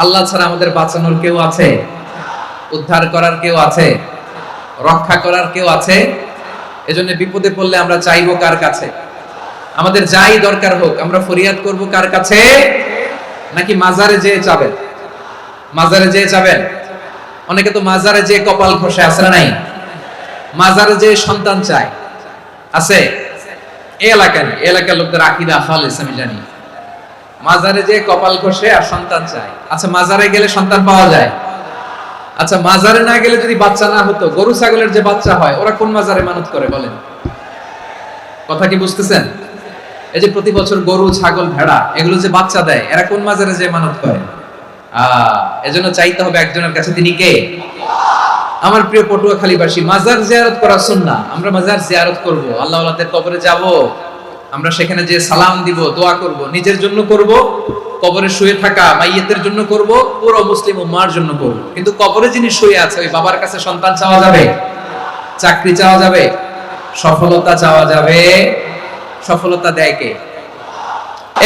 আল্লাহ ছাড়া আমাদের বাঁচানোর কেউ আছে? উদ্ধার করার কেউ আছে? রক্ষা করার কেউ আছে? এজন্য বিপদে পড়লে আমরা চাইবো কার কাছে? আমাদের যাই দরকার হোক আমরা ফরিয়াদ করব কার কাছে? নাকি মাজারে যেয়ে চাবেন? মাজারে যেয়ে চাবেন? অনেকে তো মাজারে যেয়ে কপাল ঘষে, আছে না নাই? মাজারে যেয়ে সন্তান চায়, আছে? এই এলাকার লোকদের আকীদা খালেস আমি জানি। মাজারে যেয়ে কপাল ঘষে আর সন্তান চায়। আচ্ছা, মাজারে গেলে সন্তান পাওয়া যায়? আচ্ছা, মাজারে না গেলে যদি বাচ্চা না হতো, গরু ছাগলের যে বাচ্চা হয় ওরা কোন মাজারে মানত করে বলেন? কথা কি বুঝতেছেন? এই যে প্রতি বছর গরু ছাগল ভেড়া এগুলো যে বাচ্চা দেয়, এরা কোন মাজারে যে মানত করে? এজন্য চাইতে হবে একজনের কাছে, তিনি কে? আমার প্রিয় পটুয়াখালীবাসী, মাজার জিয়ারত করা সুন্নাহ। আমরা মাজার জিয়ারত করব, আল্লাহ ওয়ালাদের কবরে যাব, আমরা সেখানে যে সালাম দিব, দোয়া করব, নিজের জন্য করব, কবরে শুয়ে থাকা মাইয়েতের জন্য করব, পুরো মুসলিম উম্মার জন্য করব। কিন্তু কবরে যিনি শুয়ে আছে ওই বাবার কাছে সন্তান চাওয়া যাবে? চাকরি চাওয়া যাবে? সফলতা চাওয়া যাবে? সফলতা দেয় কে?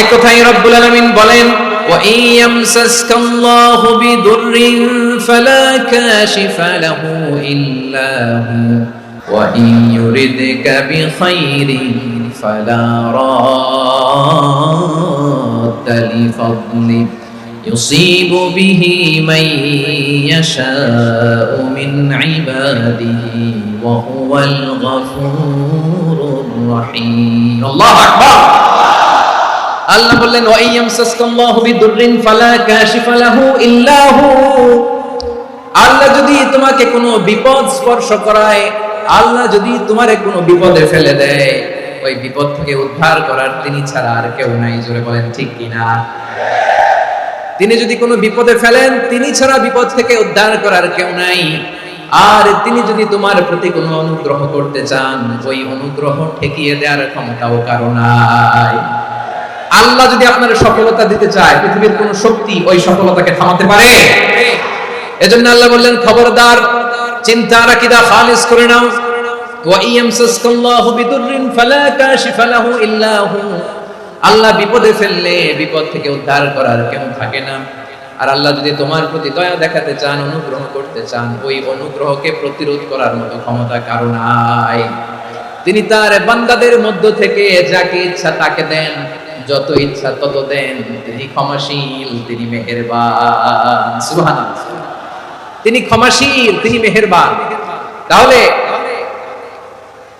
এক কথাই রব্বুল আলামিন বলেন, ওয়া ইয়ামসাসকাল্লাহু বিদুররিন ফালা কাশিফা লাহু ইল্লা হু ওয়া ইয়ুরিদকা বিখাইরিন ফালা রাদ্দা লিফাদলি ইউসিবু বিহি মান ইয়াশাউ মিন ইবাদিহি ওয়া হুয়াল গফুরুর রহিম। আল্লাহু আকবার। আল্লাহ বললেন, ওয়া ইয়ামসাসকাল্লাহু বিদুররিন ফালা কাশিফা লাহু ইল্লা হু। আল্লাহ যদি তোমাকে কোনো বিপদ স্পর্শ করায়, আল্লাহ যদি তোমারে কোনো বিপদে ফেলে দেয়, ওই বিপদ থেকে উদ্ধার করার তিনি ছাড়া আর কেউ নাই। জোরে বলেন ঠিক কিনা? তিনি যদি কোনো বিপদে ফেলেন, তিনি ছাড়া বিপদ থেকে উদ্ধার করার কেউ নাই। আর তিনি যদি তোমার প্রতি কোনো অনুগ্রহ করতে চান, ওই অনুগ্রহ ঠেকিয়ে দেওয়ার ক্ষমতাও কারো নাই। আল্লাহ যদি আপনার সফলতা দিতে চায়, পৃথিবীর কোন শক্তি ওই সফলতাকে থামাতে পারে? এজন্য আল্লাহ বললেন, খবরদার, চিন্তার আকীদা খালিস করে নাও। ওয়া ইয়ামসাসকাল্লাহু বিদুররিন ফালা কাশিফা লাহু ইল্লা হু। আল্লাহ বিপদে ফেললে বিপদ থেকে উদ্ধার করার কেউ থাকে না। আর আল্লাহ যদি তোমার প্রতি দয়া দেখাতে চান, অনুগ্রহ করতে চান, ওই অনুগ্রহকে প্রতিরোধ করার মতো ক্ষমতা কারো নাই। তিনি তার বান্দাদের মধ্য থেকে যাকে ইচ্ছা তাকে দেন, যত ইচ্ছা তত দেন। তিনি ক্ষমাশীল, তিনি মেহেরবান। সুবহানাল্লাহ। তিনি ক্ষমাশীল, তিনি মেহেরবান। তাহলে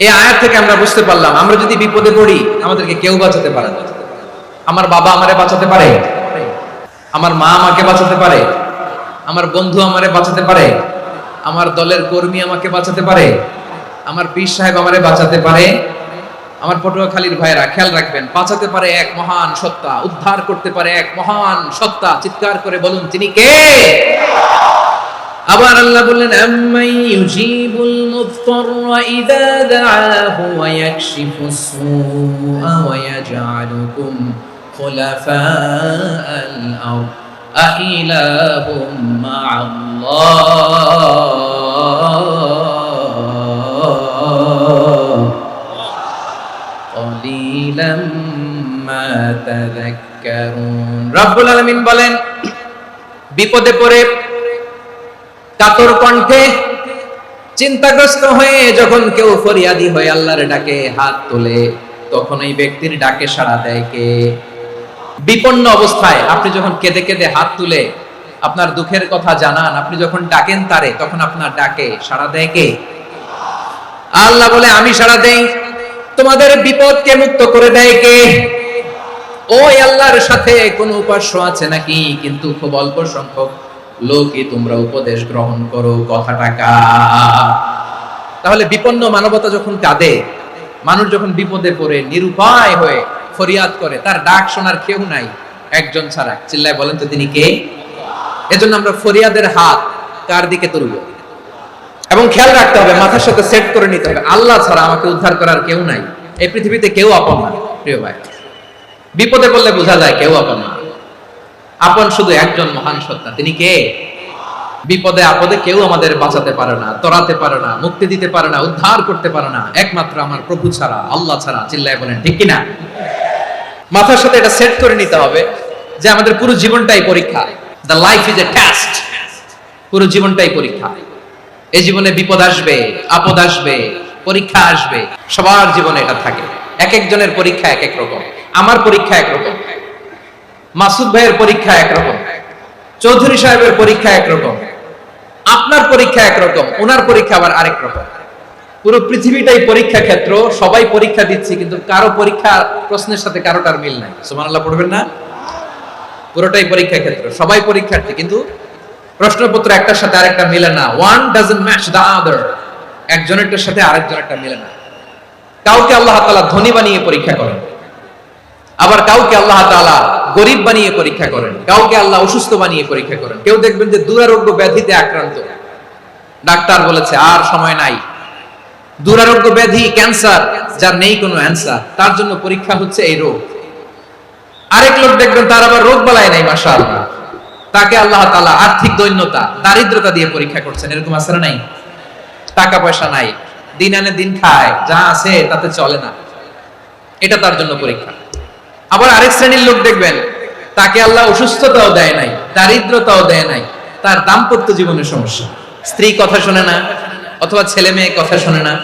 এই আয়াত থেকে আমরা বুঝতে পারলাম, আমরা যদি বিপদে পড়ি আমাদেরকে কেউ বাঁচাতে পারে না। আমার বাবা আমারে বাঁচাতে পারে, আমার মা আমাকে বাঁচাতে পারে, আমার বন্ধু আমারে বাঁচাতে পারে, আমার দলের কর্মী আমাকে বাঁচাতে পারে, আমার পীর সাহেব আমারে বাঁচাতে পারে। আমার পটুয়াখালীর ভাইরা খেয়াল রাখবেন, বাঁচাতে পারে এক মহান সত্তা, উদ্ধার করতে পারে এক মহান সত্তা। চিৎকার করে বলুন, তিনি কে? আবার আল্লাহ বললেন, আম্মান ইউজিবুল মুযতাররা ইযা দাআহু ওয়া ইয়াকশিফুস সুআ ওয়া ইয়াজআলুকুম খুলাফাআল আরদ আইলাহুম মা'আল্লাহ ক্বালিলাম মা তাযাক্কারুন। রব্বুল আলামিন বলেন, বিপদে পড়ে কাতর কণ্ঠে চিন্তাগ্রস্ত হয়ে যখন কেউ ফরিয়াদি হয়ে আল্লাহর ডাকে হাত তোলে, তখন এই ব্যক্তির ডাকে সাড়া দেয় কে? বিপন্ন অবস্থায় আপনি যখন কেঁদে কেঁদে হাত তুলে আপনার দুঃখের কথা জানান, আপনি যখন ডাকেন তারে, তখন আপনার ডাকে সাড়া দেয় কে? আল্লাহ বলে, আমি সাড়া দেই। তোমাদের বিপদকে মুক্ত করে দেয় কে? ওই আল্লাহর সাথে কোন উপাস্য আছে নাকি? কিন্তু খুব অল্প সংখ্যক লোকই তোমরা উপদেশ গ্রহণ করো। কথাটা কার? তাহলে বিপন্ন মানবতা যখন কাঁদে, মানুষ যখন বিপদে পড়ে নিরুপায় হয়ে ফরিয়াদ করে, তার ডাক শোনার কেউ নাই একজন ছাড়া। চিল্লায় বলেন তো, তিনি কে? এজন্য আমরা ফরিয়াদের হাত কার দিকে তুলব? এবং খেয়াল রাখতে হবে, মাথার সাথে সেট করে নিতে হবে, আল্লাহ ছাড়া আমাকে উদ্ধার করার কেউ নাই। এই পৃথিবীতে কেউ আপন না। প্রিয় ভাই, বিপদে পড়লে বোঝা যায় কেউ আপন না। আপন শুধু একজন মহান সত্তা, তিনি কে? বিপদে আপদে কেউ আমাদের বাঁচাতে পারে না, তরাতে পারে না, মুক্তি দিতে পারে না, উদ্ধার করতে পারে না, একমাত্র আমার প্রভু ছাড়া, আল্লাহ ছাড়া। চিল্লায় বলেন ঠিক কিনা? মাথার সাথে এটা সেট করে নিতে হবে যে আমাদের পুরো জীবনটাই পরীক্ষা। The life is a test. পুরো জীবনটাই পরীক্ষা। এই জীবনে বিপদ আসবে, আপদ আসবে, পরীক্ষা আসবে, সবার জীবনে এটা থাকে। এক একজনের পরীক্ষা এক এক রকম। আমার পরীক্ষা একরকম, মাসুদ ভাইয়ের পরীক্ষা একরকম, চৌধুরী সাহেবের পরীক্ষা একরকম, আপনার পরীক্ষা একরকম, ওনার পরীক্ষা আবার আরেক রকম। পুরো পৃথিবীটাই পরীক্ষা ক্ষেত্র, সবাই পরীক্ষা দিচ্ছি, কিন্তু কারো পরীক্ষা প্রশ্নের সাথে কারোটার মিল নাই। সুবহানাল্লাহ পড়বেন না? পুরোটাই পরীক্ষা ক্ষেত্র, সবাই পরীক্ষার্থী, কিন্তু প্রশ্নপত্র একটার সাথে আরেকটা মিলে না। One doesn't match the other. একজনেরটার সাথে আরেকজনেরটা মিলে না। কাউকে আল্লাহ তাআলা ধনী বানিয়ে পরীক্ষা করেন, আবার কাউকে আল্লাহ তাআলা গরিব বানিয়ে পরীক্ষা করেন, কাউকে আল্লাহ অসুস্থ বানিয়ে পরীক্ষা করেন। কেউ দেখবেন যে দুরারোগ্য ব্যাধিতে আক্রান্ত, ডাক্তার বলেছে আর সময় নাই, দুরারোগ্য ব্যাধি ক্যান্সার, যার নেই কোনো অ্যান্সার, তার জন্য পরীক্ষা হচ্ছে এই রোগ। আরেক লোক দেখবেন তার আবার রোগ বালাই নাই, মাশাআল্লাহ, তাকে আল্লাহ তাআলা আর্থিক দৈন্যতা, দারিদ্রতা দিয়ে পরীক্ষা করছেন। এরকম আছে না নাই? টাকা পয়সা নাই, দিন আনে দিন খায়, যা আছে তাতে চলে না, এটা তার জন্য পরীক্ষা। আবার আরেক শ্রেণীর লোক দেখবেন তাকে আল্লাহ অসুস্থতাও দেয় নাই, দারিদ্রতাও দেয় নাই, তার দাম্পত্য জীবনের সমস্যা, স্ত্রী কথা শোনে না, অথবা ছেলে মেয়ে কথা শোনে না।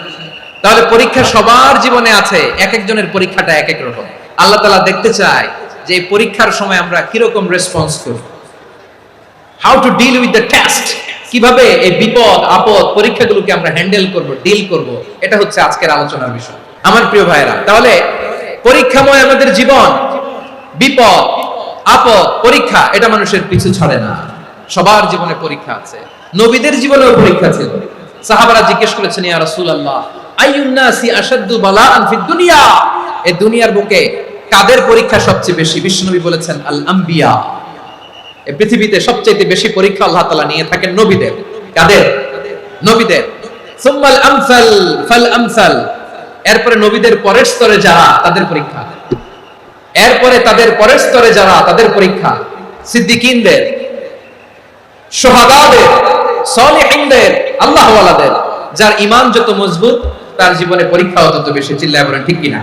তাহলে পরীক্ষা সবার জীবনে আছে, এক একজনের পরীক্ষাটা এক এক রকম। আল্লাহ তাআলা দেখতে চায় যে এই পরীক্ষার সময় আমরা কিরকম রেসপন্স করি, how to deal with the test, কিভাবে এই বিপদ আপদ পরীক্ষাগুলোকে আমরা হ্যান্ডেল করব, ডিল করব, এটা হচ্ছে আজকের আলোচনার বিষয়। আমার প্রিয় ভাইরা, তাহলে পরীক্ষাময় আমাদের জীবন, বিপদ আপদ পরীক্ষা, এটা মানুষের পিছু ছাড়ে না, সবার জীবনে পরীক্ষা আছে। নবীদের জীবনেও পরীক্ষা ছিল। সাহাবারা জিজ্ঞেস করেছেন, ইয়া রাসূলুল্লাহ আইয়ুন নাসি আশাদ্দু বালাআন ফিদ দুনিয়া, এই দুনিয়ার বুকে কাদের পরীক্ষা সবচেয়ে বেশি? বিশ্বনবী বলেছেন আল আম্বিয়া, এই পৃথিবীতে সবচেয়ে বেশি পরীক্ষা আল্লাহ তাআলা নিয়ে থাকেন নবীদের। কাদের? নবীদের। সুম্মাল আমসাল ফাল আমসাল, এরপরে নবীদের পরের স্তরে যারা, তাদের পরীক্ষা। এরপরে তাদের পরের স্তরে যারা, তাদের পরীক্ষা। সিদ্দিকীনদের, শুহাদাদের, সালিহিনদের, আল্লাহওয়ালাদের, যার ঈমান যত মজবুত তার জীবনে পরীক্ষাও তত বেশি। চিল্লায় বলেন ঠিক কিনা?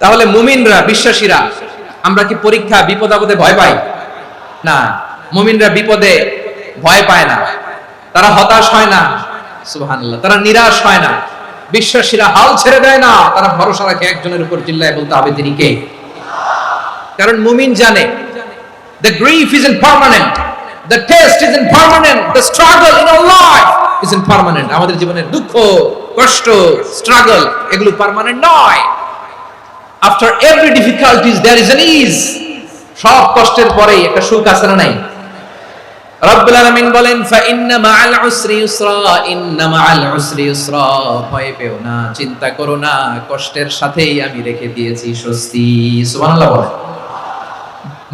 তাহলে মুমিনরা, বিশ্বাসীরা, আমরা কি পরীক্ষা বিপদ আপদে ভয় পাই? না, মুমিনরা বিপদে ভয় পায় না, তারা হতাশ হয় না, সুবহানাল্লাহ, তারা নিরাশ হয় না। বিশ্বাসীরা হাল ছেড়ে দেয় না, তারা ভরসা রাখে একজনের উপর। চিল্লায় বলতে হবে তিনি কে? কারণ মুমিন জানে the grief isn't permanent, the test isn't permanent, the struggle in our life isn't permanent. আমাদের জীবনের দুঃখ, কষ্ট, স্ট্রাগল, এগুলো পার্মানেন্ট নয়। After every difficulties there is an ease. সব কষ্টের পরেই একটা সুখ আছে না নাই? রব্বুল আলামিন বলেন, ফা ইন্না মাআল উসরি ইউসরা, ইন্না মাআল উসরি ইউসরা, ভয় পেও না, চিন্তা করো না, কষ্টের সাথেই আমি রেখে দিয়েছি স্বস্তি। সুবহানাল্লাহ বলেন।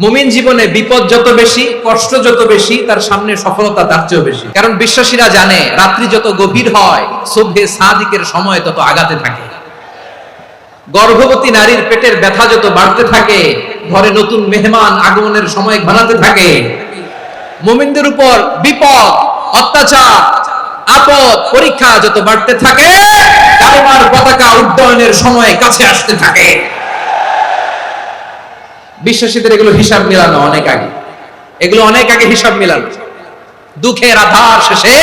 মুমিন জীবনে বিপদ যত বেশি, কষ্ট যত বেশি, তার সামনে সফলতা তার চেয়েও বেশি। কারণ বিশ্বাসীরা জানে রাত্রি যত গভীর হয়, সুবহে সাদিকের সময় তত আগাতে থাকে। গর্ভবতী নারীর পেটের ব্যথা যত বাড়তে থাকে, ঘরে নতুন মেহমান আগমনের সময় ঘনাতে থাকে। মুমিনদের উপর বিপদ, অত্যাচার, আপদ, পরীক্ষা যত বাড়তে থাকে, কালেমার পতাকা উড্ডয়নের সময় কাছে আসতে থাকে। বিশ্বাসীদের এগুলো হিসাব মিলানো অনেক আগে, এগুলো অনেক আগে হিসাব মিলানো। দুঃখের আধার শেষে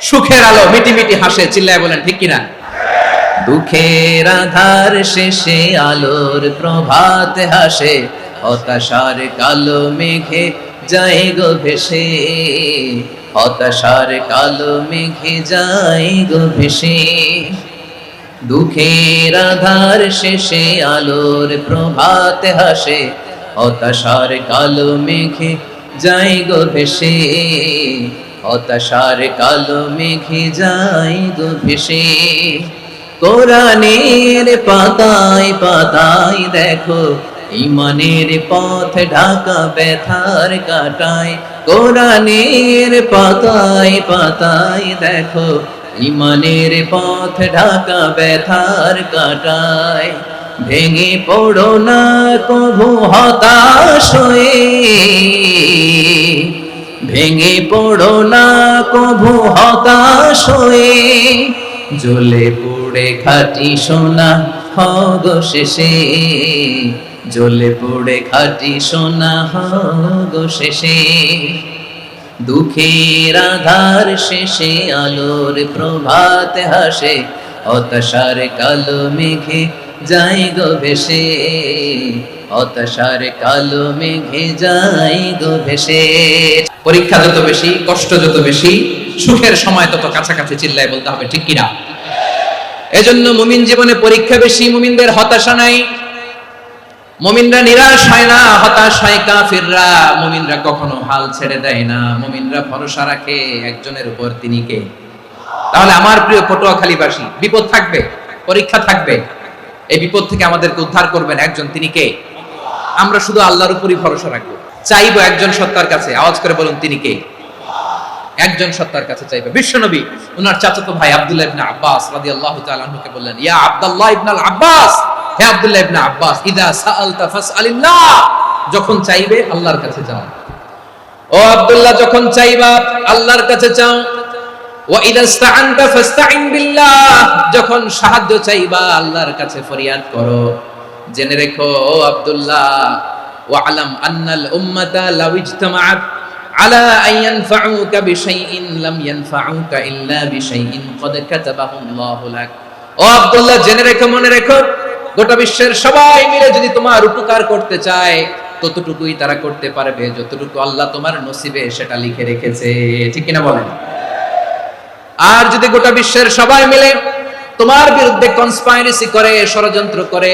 সুখের আলো মিটি মিটি হাসে। চিল্লায় বলেন ঠিক কিনা? দুঃখের আধার শেষে আলোর প্রভাত হাসে, হতাশার কালো মেঘে যায় গো ভেসে, হতাশার কালো মেঘে যায় গো ভেসে। দুঃখের আধার শেষে আলোর প্রভাত হাসে, হতাশার কালো মেঘে যায় গো ভেসে, হতাশার কালো মেঘে যায় গো ভেসে। কোরআনের পাতায় পাতায় দেখো ঈমানের পথ ঢাকা ব্যথার কাটায়। কোরআনের পাতায় পাতায় দেখো ঈমানের পথ ঢাকা ব্যথার কাটায়। ভেঙে পড়ো না কভু হতাশ হয়ে, ভেঙে পড়ো না কভু হতাশ হয়ে, জ্বলে পুড়ে খাঁটি সোনা হগো শেষে, জ্বলে পড়ে খাঁটি সোনা গো শেষে, দুঃখের আধার শেষে আলোর প্রভাত হাসে, হতাশার কালো মেঘে যাই গো ভেসে, হতাশার কালো মেঘে যাই গো ভেসে। পরীক্ষা যত বেশি, কষ্ট যত বেশি, সুখের সময় তত কাছাকাছি, চিল্লায় বলতে হবে ঠিক কিনা? এজন্য মুমিন জীবনে পরীক্ষা বেশি, মুমিনদের হতাশা নাই, মুমিনরা নিরাশ হয় না, হতাশ হয় কাফিররা। মুমিনরা কখনো হাল ছেড়ে দেয় না, মুমিনরা ভরসা রাখে একজনের উপর, তিনি কে? তাহলে আমার প্রিয় পটুয়াখালীবাসী, বিপদ থাকবে, পরীক্ষা থাকবে, এই বিপদ থেকে আমাদেরকে উদ্ধার করবেন একজন, তিনি কে? আমরা শুধু আল্লাহর উপরই ভরসা রাখবো, চাইবো একজন সত্তার কাছে। আওয়াজ করে বলুন, তিনি কে? একজন সত্তার কাছে চাইবে। বিশ্বনবী ওনার চাচাতো ভাই আব্দুল্লাহ ইবনে আব্বাস রাদিয়াল্লাহু তাআলা আনহুকে বললেন, ইয়া আব্দুল্লাহ ইবনে আব্বাস, হে আব্দুল্লাহ ইবনে আব্বাস, ইদা সাআলতা ফাসআলিল্লাহ, যখন চাইবে আল্লাহর কাছে যাও। ও আব্দুল্লাহ, যখন চাইবা আল্লাহর কাছে চাও। ওয়া ইদা ইসতাআনতা ফাসতাইন বিল্লাহ, যখন সাহায্য চাইবা আল্লাহর কাছে ফরিয়াদ করো। জেনে রেখো ও আব্দুল্লাহ, ওয়া আলাম আন্নাল উম্মাতা লাউ ইজতামাআত আলা আন ইয়ানফাউকা বিশাইইন লাম ইয়ানফাউকা ইল্লা বিশাইইন ক্বাদ কাতাবাহু আল্লাহু লাক। ও আব্দুল্লাহ, জেনে রেখো, মনে রেখো, গোটা বিশ্বের সবাই মিলে যদি তোমার উপকার করতে চায়, ততটুকুই তারা করতে পারবে যতটুকু আল্লাহ তোমার নসিবে সেটা লিখে রেখেছে। ঠিক কিনা বলেন? আর যদি গোটা বিশ্বের সবাই মিলে তোমার বিরুদ্ধে কনস্পাইরেসি করে, ষড়যন্ত্র করে,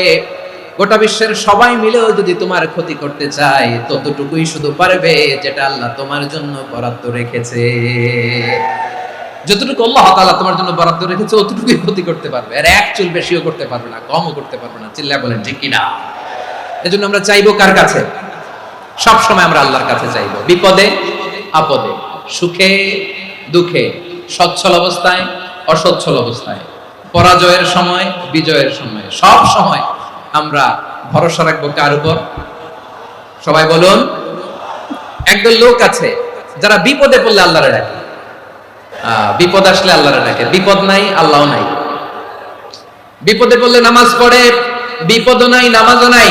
গোটা বিশ্বের সবাই মিলেও যদি তোমার ক্ষতি করতে চায়, ততটুকুই শুধু পারবে যেটা আল্লাহ তোমার জন্য বরাদ্দ রেখেছে। যতটুকু আল্লাহ তাআলা তোমার জন্য বরাদ্দ রেখেছে অতটুকুই ক্ষতি করতে পারবে, আর এক চুল বেশিও করতে পারবে না, কমও করতে পারবে না। চিল্লায় বলেন ঠিক কিনা? এজন্য আমরা চাইবো কার কাছে? সব সময় আমরা আল্লাহর কাছে চাইবো, বিপদে আপদে, সুখে দুঃখে, সচ্ছল অবস্থায় অসচ্ছল অবস্থায়, পরাজয়ের সময় বিজয়ের সময়, সব সময় আমরা ভরসা রাখবো কার উপর? সবাই বলুন। একদল লোক আছে যারা বিপদে পড়লে আল্লাহরে ডাকে, বিপদ আসলে আল্লাহরে ডাকে, বিপদ নাই আল্লাহও নাই। বিপদে পড়লে নামাজ পড়ে, বিপদও নাই নামাজও নাই।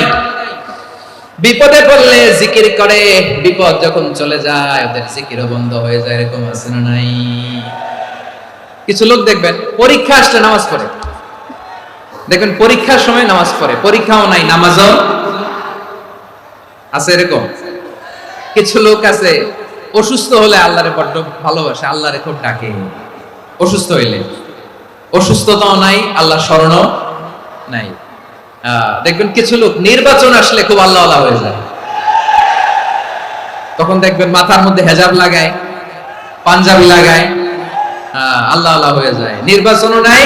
বিপদে পড়লে জিকির করে, বিপদ যখন চলে যায় ওদের জিকিরও বন্ধ হয়ে যায়। এরকম আছে না নাই? কিছু লোক দেখবেন পরীক্ষা আসলে নামাজ পড়ে, দেখবেন পরীক্ষার সময় নামাজ পড়ে, পরীক্ষাও নাই নামাজও আছে। এরকম কিছু লোক আছে অসুস্থ হলে আল্লাহরে বড্ড ভালোবাসে, আল্লাহরে খুব ডাকে। অসুস্থ হইলে অসুস্থতাও নাই, আল্লাহ স্মরণও নাই। দেখবেন কিছু লোক নির্বাচন আসলে খুব আল্লাহ আল্লাহ হয়ে যায়, তখন দেখবেন মাথার মধ্যে হেজাব লাগায়, পাঞ্জাবি লাগায়, আল্লাহ আল্লাহ হয়ে যায়। নির্বাচনও নাই,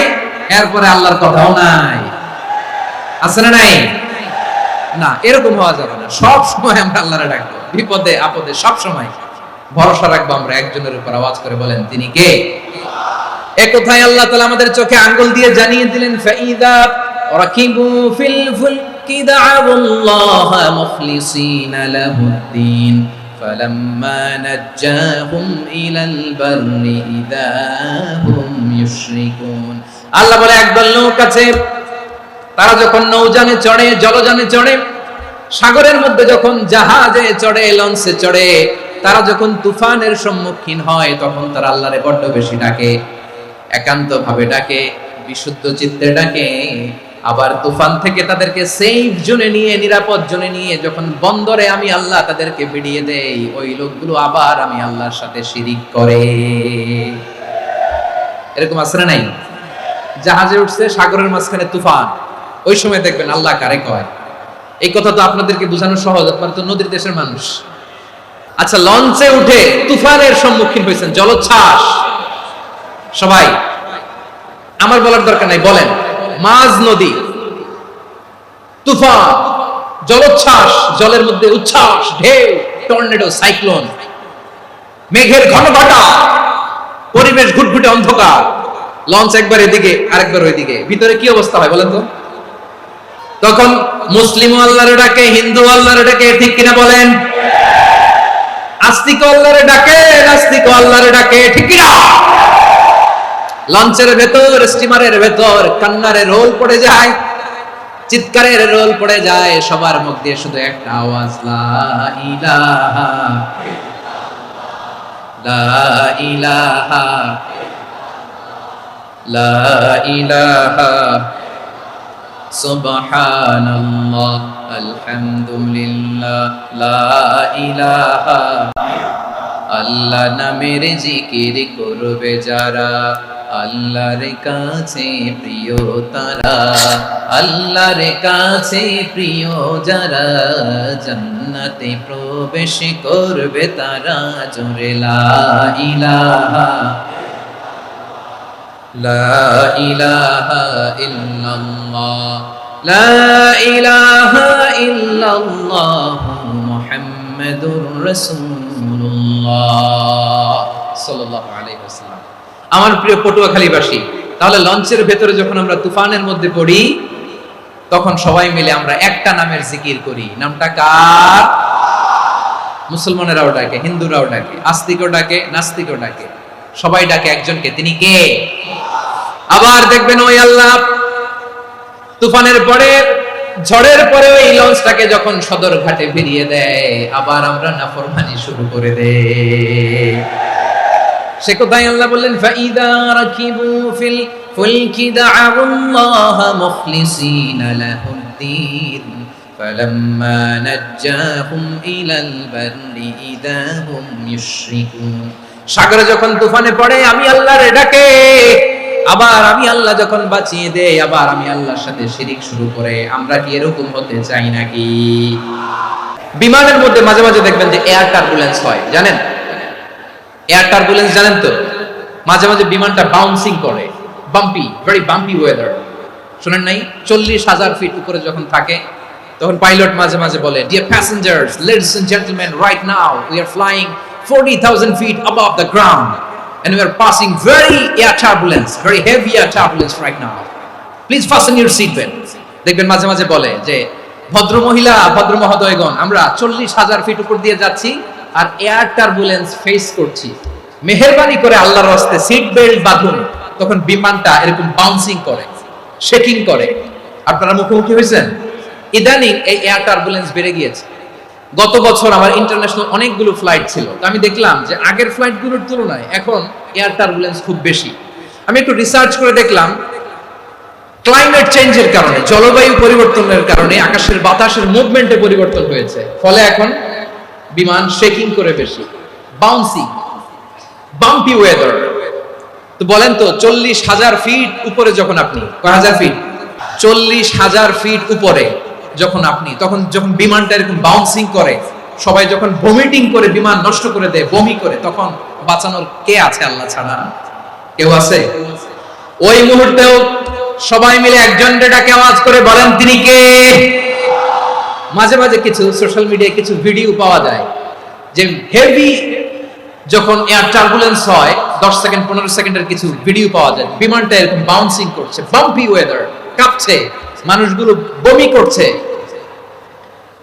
এরপরে আল্লাহর কথাও নাই। আছে না নাই? না, এরকম হওয়া যাবে না। সব সময় আমরা আল্লাহরে ডাকবো, বিপদে আপদে সব সময় ভরসা রাখবো আমরা একজনের উপর। আওয়াজ করে বলেন, তিনি কে? এ কথায় আল্লাহ তাআলা আমাদের চোখে আঙ্গুল দিয়ে জানিয়ে দিলেন, ফাইদা রাকিবু ফিল ফুলকি দা'আউল্লাহা মুখলিসিনা লাহুদ্দিন ফালাম্মা নাজ্জাহুম ইলাল বাররি ইযা হুম ইউশরিকুন। আল্লাহ বলে একদল লোক আছে, তারা যখন নৌযানে চড়ে, জলযানে চড়ে, সাগরের মধ্যে যখন জাহাজে চড়ে, লঞ্চে চড়ে, তারা যখন তুফানের সম্মুখীন হয়, তখন তারা আল্লাহরে বড্ড বেশি ডাকে, একান্ত ভাবে ডাকে, বিশুদ্ধ চিত্তে ডাকে। আবার তুফান থেকে তাদেরকে সেফ জোনে নিয়ে, নিরাপদ জোনে নিয়ে যখন বন্দরে আমি আল্লাহ তাদেরকে বিড়িয়ে দেই, ওই লোকগুলো আবার আমি আল্লাহর সাথে শিরিক করে। এরকম আছে না নাই? জাহাজে উঠছে, সাগরের মাঝখানে তুফান, ওই সময় দেখবেন আল্লাহ কারে কয়। এই কথা তো আপনাদেরকে বোঝানো সহজ, আপনারা তো নদীর দেশের মানুষ। আচ্ছা, লঞ্চে উঠে তুফানের সম্মুখীন হয়েছেন, জলোচ্ছ্বাস, সবাই আমার বলার দরকার নাই, বলেন, মাঝ নদী, তুফান, জলোচ্ছ্বাস, জলের মধ্যে উচ্ছ্বাস, ঢেউ, টর্নেডো, সাইক্লোন, মেঘের ঘনঘটা, পরিবেশ ঘুটঘুটে অন্ধকার, লঞ্চ একবার এদিকে আরেকবার ওইদিকে, ভিতরে কি অবস্থা হয় বলেন তো? তখন মুসলিম আল্লাহরে ডাকে, হিন্দু আল্লাহরে ডাকে, ঠিক কিনা বলেন? আস্তিক আল্লাহরে ডাকে, নাস্তিক আল্লাহরে ডাকে, ঠিক কিনা? লঞ্চের ভেতর, স্টিমারের ভেতর কান্নারে রোল পড়ে যায়, চিৎকারের রোল পড়ে যায়, সবার মুখ দিয়ে শুধু একটা আওয়াজ, লা ইলাহা লা ইলাহা লা ইলাহা সুবহানাল্লাহ আলহামদুলিল্লাহ লা ইলাহা। আল্লাহ নামের জিকির করবে যারা, আল্লাহর কাছে প্রিয় তারা, আল্লাহর কাছে প্রিয় যারা, জান্নাতে প্রবেশ করবে তারা। জোরে লা ইলাহা লা ইলাহা ইল্লাল্লাহ লা ইলাহা ইল্লাল্লাহ মুহাম্মাদুর রাসূলুল্লাহ সাল্লাল্লাহু আলাইহি ওয়াসাল্লাম। আমার প্রিয় পটুয়াখালীবাসী, তাহলে লঞ্চের ভেতরে যখন আমরা তুফানের মধ্যে পড়ি, তখন সবাই মিলে আমরা একটা নামের জিকির করি। নামটা কার? মুসলমানেরাও ডাকে, হিন্দুরাও ডাকে, আস্তিকও ডাকে, নাস্তিকও ডাকে, সবাই ডাকে একজনকে। তিনি কে? আবার দেখবেন ওই আল্লাহ তুফানের পরে, ঝড়ের পরে ওই লঞ্চটাকে যখন সদর ঘাটে ফিরিয়ে দেয়, আবার আমরা নাফরমানি শুরু করে দেই। সে কোথায়? আল্লাহ বললেন, ফাইদা রাকিবু ফিল ফুলকি দা'আল্লাহ মুখলিসিনা লাহুদ্দিন ফালাম্মা নাজ্জাহুম ইলাল বাররি ইযা হুম ইউশরিকুন। সাগরে যখন তুফানে পড়ে আমি আল্লাহর ডাকে, আবার আমি আল্লাহ যখন বাঁচিয়ে দেই, আবার আমি আল্লাহর সাথে শিরিক শুরু করে। আমরা কি এরকম হতে চাই নাকি? বিমানের মধ্যে মাঝে মাঝে দেখবেন যে এয়ার টার্বুলেন্স হয়, জানেন? এয়ার টার্বুলেন্স জানেন তো? মাঝে মাঝে বিমানটা বাউন্সিং করে, বাম্পি, ভেরি বাম্পি ওয়েদার। শুনেন নাই? 40,000 ফিট উপরে যখন থাকে, তখন পাইলট মাঝে মাঝে বলে, dear passengers, ladies and gentleman, right now we are flying 40,000 feet above the ground and we are passing very air turbulence, very heavy air turbulence right now. Please fasten your seat belts. দেখবেন মাঝে মাঝে বলে যে, ভদ্র মহিলা, ভদ্র মহোদয়গণ, আমরা 40,000 ফিট উপর দিয়ে যাচ্ছি আর এয়ার টার্বুলেন্স ফেস করছি, মেহেরবানি করে আল্লাহর রাস্তে সিট বেল্ট বাঁধুন। তখন বিমানটা এরকম বাউন্সিং করে, শেকিং করে। আপনারা মুখোমুখি হয়েছেন? ইদানিং এই এয়ার টার্বুলেন্স বেড়ে গিয়েছে। গত বছর আমার ইন্টারন্যাশনাল অনেকগুলো ফ্লাইট ছিল, তো আমি দেখলাম যে আগের ফ্লাইটগুলোর তুলনায় এখন এয়ার টার্বুলেন্স খুব বেশি। আমি একটু রিসার্চ করে দেখলাম, ক্লাইমেট চেঞ্জের কারণে, জলবায়ু পরিবর্তনের কারণে আকাশের বাতাসের মুভমেন্টে পরিবর্তন হয়েছে, ফলে এখন বিমান শেকিং করে বেশি, বাউন্সিং, বাম্পি ওয়েদার। তো বলেন তো, 40,000 ফিট উপরে যখন আপনি, কয় হাজার ফিট? 40,000 ফিট উপরে যখন আপনি, তখন যখন বিমানটা এরকম বাউন্সিং করে, সবাই যখন ভমিটিং করে বিমান নষ্ট করে দেয়, বমি করে, তখন বাঁচানোর কে আছে আল্লাহ ছাড়া? কেউ আছে? ওই মুহূর্তেও সবাই মিলে একজনের ডাকে আওয়াজ করে বলেন, তিনি কে? মাঝে মাঝে কিছু সোশ্যাল মিডিয়ায় কিছু ভিডিও পাওয়া যায় যে হেভি যখন এয়ার টার্বুলেন্স হয়, 10 সেকেন্ড 15 সেকেন্ডের কিছু ভিডিও পাওয়া যায়, বিমানটা এরকম বাউন্সিং করছে, বাম্পি ওয়েদার, কাঁপছে, মানুষগুলো বমি করছে,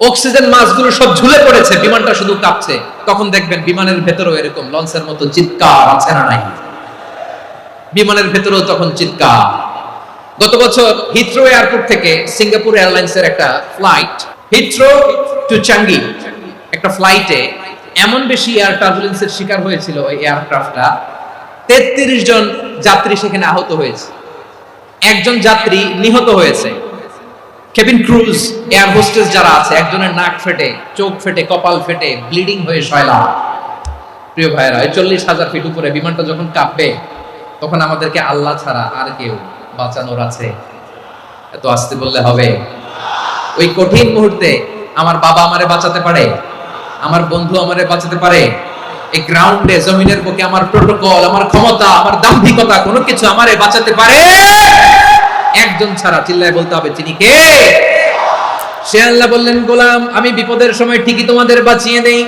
অক্সিজেন মাস্কগুলো সব ঝুলে পড়েছে, বিমানটা শুধু কাঁপছে। তখন দেখবেন বিমানের ভেতরেও এরকম লঞ্চের মতো চিৎকার আছে না নাই? বিমানের ভেতরেও তখন চিৎকার। গত বছর হিথ্রো এয়ারপোর্ট থেকে সিঙ্গাপুর এয়ারলাইন্সের একটা ফ্লাইট, হিথ্রো টু চাঙ্গি, একটা ফ্লাইটে এমন বেশি এয়ার টার্বুলেন্সের শিকার হয়েছিল ওই এয়ারক্রাফটটা, 33 জন যাত্রী সেখানে আহত হয়েছে, একজন যাত্রী নিহত হয়েছে। কেবিন ক্রুজ, এয়ার হোস্টেস যারা আছে, একজনের নাক ফেটে, চোখ ফেটে, কপাল ফেটে, ব্লিডিং হয়ে শয়লা। প্রিয় ভাইরা, 40,000 ফিট উপরে বিমানটা যখন কাঁপবে, তখন আমাদেরকে আল্লাহ ছাড়া আর কেউ বাঁচানোর আছে? এত আস্তে বললে হবে? ওই কঠিন মুহূর্তে আমার বাবা আমারে বাঁচাতে পারে, আমার বন্ধু আমারে বাঁচাতে পারে। এই গ্রাউন্ডে, জমিনের বুকে আমার প্রোটোকল, আমার ক্ষমতা, আমার দাম্ভিকতা, কোনো কিছু আমারে বাঁচাতে পারে একজন ছাড়া। চিল্লায় বলতে হবে, তিনি কে? সে আল্লাহ বললেন, গোলাম, আমি বিপদের সময় ঠিকই তোমাদের বাঁচিয়ে দেই।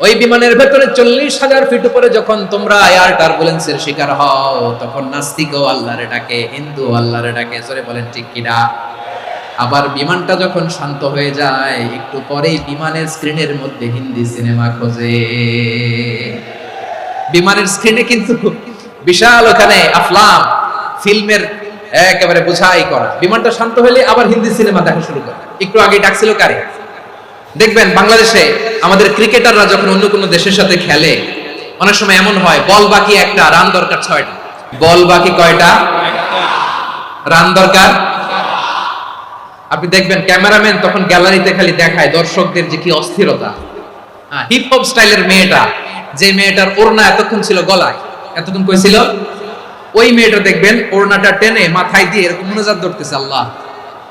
ওই বিমানের ভেতরে 40,000 ফিট উপরে যখন তোমরা এয়ার টার্বুলেন্সের শিকার হও, তখন নাস্তিকও আল্লাহরে ডাকে, হিন্দু আল্লাহরে ডাকে। জোরে বলেন ঠিক কিনা? আবার বিমানটা যখন শান্ত হয়ে যায়, একটু পরেই বিমানের স্ক্রিনের মধ্যে হিন্দি সিনেমা খোঁজে। বিমানের স্ক্রিনে কিন্তু বিশাল ওখানে আফলাম, ফিল্মের একেবারে বুঝাই করা। বিমানটা শান্ত হলে আবার হিন্দি সিনেমা দেখা শুরু করে। একটু আগে ডাকছিল কারে? দেখবেন বাংলাদেশে আমাদের ক্রিকেটাররা যখন অন্য কোনো দেশের সাথে খেলে, অনেক সময় এমন হয় বল বাকি একটা, রান দরকার 6টা। বল বাকি কয়টা? রান দরকার। আপনি দেখবেন ক্যামেরাম্যান তখন গ্যালারিতে খালি দেখায় দর্শকদের যে কি অস্থিরতা। হিপ হপ স্টাইলের মেয়েটা, যে মেয়েটার ওড়না এতক্ষণ ছিল গলায়, এতক্ষণ কই ছিল, ওই মেয়েটা দেখবেন ওড়নাটা টেনে মাথায় দিয়ে এরকম মুনাজাত ধরতেছে, আল্লাহ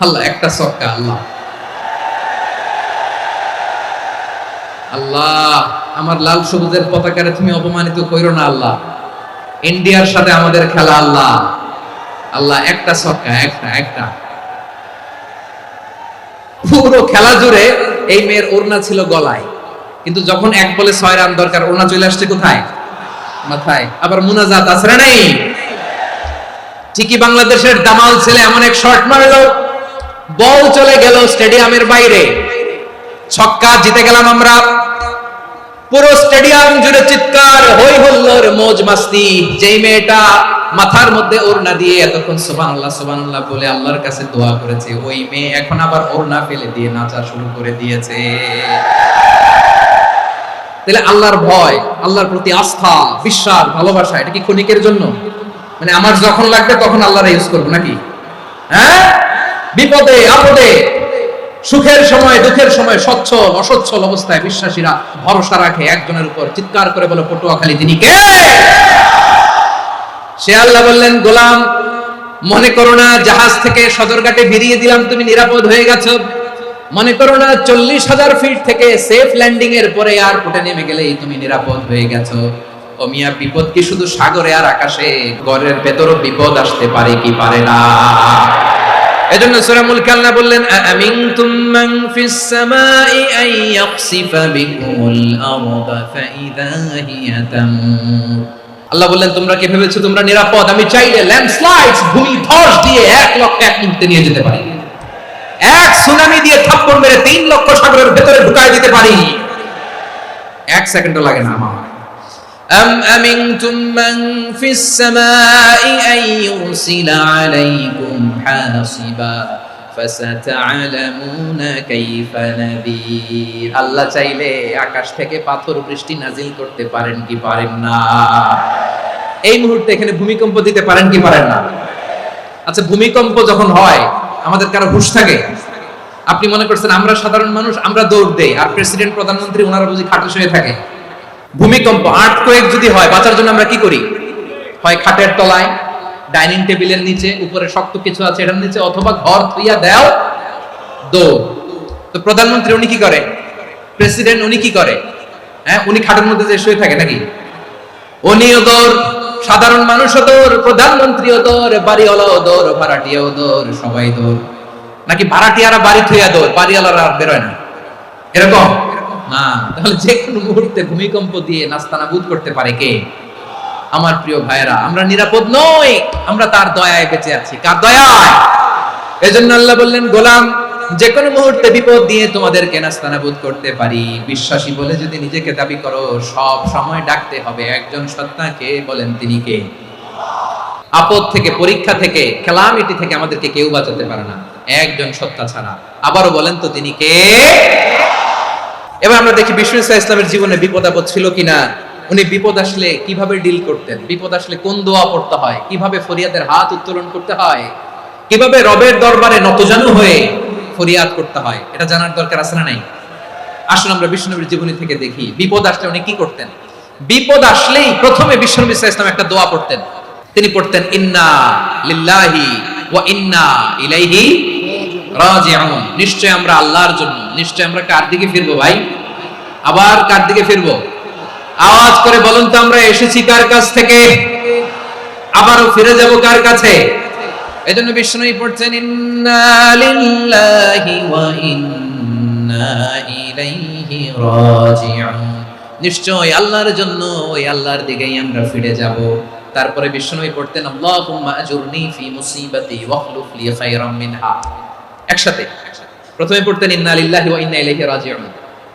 আল্লাহ, একটা ছক্কা, আল্লাহ আল্লাহ, আমার লাল সবুজের পতাকারে তুমি অপমানিত কইরো না আল্লাহ, ইন্ডিয়ার সাথে আমাদের খেলা, আল্লাহ আল্লাহ, একটা ছক্কা, একটা একটা। পুরো খেলা জুড়ে এই মেয়ের ওড়না ছিল গলায়, কিন্তু যখন এক বলে 6 রান দরকার, ওড়না চলে আসছে কোথায়? মাথায়। আবার মুনাজাত আছে না নেই? ঠিকই বাংলাদেশের দামাল ছেলে এমন এক শট মারলো, বল চলে গেল স্টেডিয়ামের বাইরে, ছক্কা, জিতে গেলাম আমরা। পুরো স্টেডিয়াম জুড়ে চিৎকার, হই হুল্লোড়, মौज মাস্তি। যেই মেয়েটা মাথার মধ্যে ওড়না দিয়ে এতক্ষণ সুবহানাল্লাহ সুবহানাল্লাহ বলে আল্লাহর কাছে দোয়া করেছে, ওই মেয়ে এখন আবার ওড়না ফেলে দিয়ে নাচা শুরু করে দিয়েছে। তাহলে আল্লাহর ভয়, আল্লাহর প্রতি আস্থা, বিশ্বাস, ভালোবাসা, এটা কি ক্ষণিকের জন্য? মানে আমার যখন লাগবে তখন আল্লাহর ইউজ করব নাকি? হ্যাঁ, বিপদে আপদে, সুখের সময় দুঃখের সময়, সচ্ছল অসচ্ছল অবস্থায় বিশ্বাসীরা ভরসা রাখে একজনের উপর। চিৎকার করে বলে পটুয়াখালী, তিনি কে? সে আল্লাহ বললেন, গোলাম মনে করো না জাহাজ থেকে সদরঘাটে ভিড়িয়ে দিলাম তুমি নিরাপদ হয়ে গেছো, মনে করো না 40,000 ফিট থেকে সেফ ল্যান্ডিং এর পরে এয়ারপোর্টে নেমে গেলেই তুমি নিরাপদ হয়ে গেছো। ও মিয়া, বিপদ কি শুধু সাগরে আর আকাশে? ঘরের ভেতরও বিপদ আসতে পারে কি পারে না? এজন্য সূরা মুলক আল্লাহ বললেন, আমিনতুম মান ফিস সামাই আন ইয়াখসিফা বিকুমুল আরদা ফাইযা হিয়া তামুর। আল্লাহ বললেন, তোমরা কি ভেবেছো তোমরা নিরাপদ? আমি চাইলে ল্যান্ডস্লাইডস, ভূমি ধস দিয়ে 1 লক্ষ 1 মুহূর্তে নিয়ে যেতে পারি। এক সুনামি দিয়ে থাপ্পড় মেরে 3 লক্ষ সাগরের ভেতরে ঢুকাই দিতে পারি, 1 সেকেন্ডও লাগে না আমার। أم أمنتم من في السماء أن يرسل عليكم حاصبا فستعلمون كيف نذير। আল্লাহ চাইলে আকাশ থেকে পাথর বৃষ্টি নাজিল করতে পারেন কি পারেন না? এই মুহূর্তে এখানে ভূমিকম্প দিতে পারেন কি পারেন না? আচ্ছা, ভূমিকম্প যখন হয় আমাদের কারো হুঁশ থাকে? আপনি মনে করছেন আমরা সাধারণ মানুষ, আমরা দৌড় দেই, আর প্রেসিডেন্ট প্রধানমন্ত্রী ওনারা বুঝি খাটে শুয়ে থাকে? ভূমিকম্প, আর্থকোয়েক যদি হয়, বাঁচার জন্য আমরা কি করি? হয় খাটের তলায়, ডাইনিং টেবিলের নিচে, উপরে শক্ত কিছু আছে এটার নিচে, অথবা ঘর থুইয়া দাও দৌড়। তো প্রধানমন্ত্রী উনি কি করে? প্রেসিডেন্ট উনি কি করে? হ্যাঁ, উনি খাটের মধ্যে যে শুয়ে থাকে নাকি? উনিও দৌড়, সাধারণ মানুষও দৌড়, প্রধানমন্ত্রীও দৌড়, বাড়িওয়ালাও দৌড়, ভাড়াটিয়াও দৌড়, সবাই দৌড়। নাকি ভাড়াটিয়ারা বাড়ি থুইয়া দৌড়, বাড়িওয়ালারা আর বেরোয় না? এরকম না। তাহলে যে কোনো মুহূর্তে ভূমিকম্প দিয়ে নাস্তানাবুদ করতে পারে কে? আমার প্রিয় ভাইরা, আমরা নিরাপদ নই, আমরা তার দয়ায় বেঁচে আছি। কার দয়ায়? এজন্য আল্লাহ বললেন, গোলাম যে কোনো মুহূর্তে বিপদ দিয়ে তোমাদেরকে নাস্তানাবুদ করতে পারি। বিশ্বাসী বলে যদি নিজেকে দাবি করো, সব সময় ডাকতে হবে একজন সত্তাকে। বলেন তিনি কে? আপদ থেকে, পরীক্ষা থেকে, ক্যালামিটি থেকে আমাদেরকে কেউ বাঁচাতে পারে না একজন সত্তা ছাড়া। আবারও বলেন তো তিনি কে? এবার আমরা দেখি বিষ্ণু ইসলামের জীবনে বিপদ আপদ ছিল কিনা, উনি বিপদ আসলে কিভাবে ডিল করতেন, বিপদ আসলে কোন দোয়া পড়তে হয়, কিভাবে ফরিয়াদের হাত উত্তোলন করতে হয়, কিভাবে রবের দরবারে নতজানু হয়ে ফরিয়াদ করতে হয়, এটা জানার দরকার আছে না নাই? আসুন আমরা বিষ্ণুনবীর জীবনী থেকে দেখি বিপদ আসলে উনি কি করতেন। বিপদ আসলেই প্রথমে বিষ্ণু ইসলাম একটা দোয়া পড়তেন। তিনি পড়তেন, ইন্না লিল্লাহি ওয়া ইন্না ইলাইহি রাজিউন। নিশ্চয় আমরা আল্লাহর জন্য, নিশ্চয় আমরা কার দিকে ফিরবো ভাই? আবার কার দিকে ফিরবো? আওয়াজ করে বলুন তো, আমরা এসেছি কার কাছ থেকে, আবারও ফিরে যাব কার কাছে? এজন্য বিষ্ণু পড়ছেন, ইন্না লিল্লাহি ওয়া ইন্না ইলাইহি রাজিউন। নিশ্চয় আল্লাহর জন্য, ওই আল্লাহর দিকেই আমরা ফিরে যাব। তারপরে বিষ্ণু পড়তেন, আল্লাহুম্মা আজুরনি ফি মুসিবাতি ওয়াখলুফ লি খায়রাম মিনহা। একসাথে প্রথমে পড়তেন ইন্না লিল্লাহি ওয়া ইন্না ইলাইহি রাজিউন,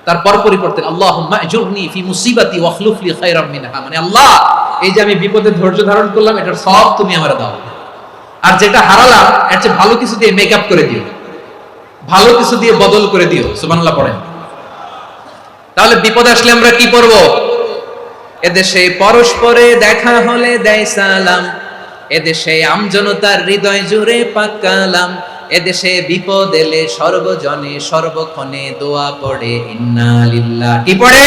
তারপর পড়তেন আল্লাহুম্মা আজুরনি ফি মুসিবাতি ওয়াখলুফ লি খায়রাম মিনহা। মানে আল্লাহ, এই যে আমি বিপদে ধৈর্য ধারণ করলাম, এটার সব তুমি আমারে দাও। আর যেটা হারালাম এর চেয়ে ভালো কিছু দিয়ে মেকআপ করে দিও, ভালো কিছু দিয়ে বদল করে দিও। সুবহানাল্লাহ পড়েন। তাহলে বিপদ আসলে আমরা কি করব? এদেশে পরস্পরে দেখা হলে দেয় সালাম, এদেশে আমজনতার হৃদয় জুড়ে পাকালাম, এদেশে বিপদ এলে সর্বজনে সর্বক্ষণে দোয়া পড়ে ইন্না লিল্লাহ। কি পড়ে?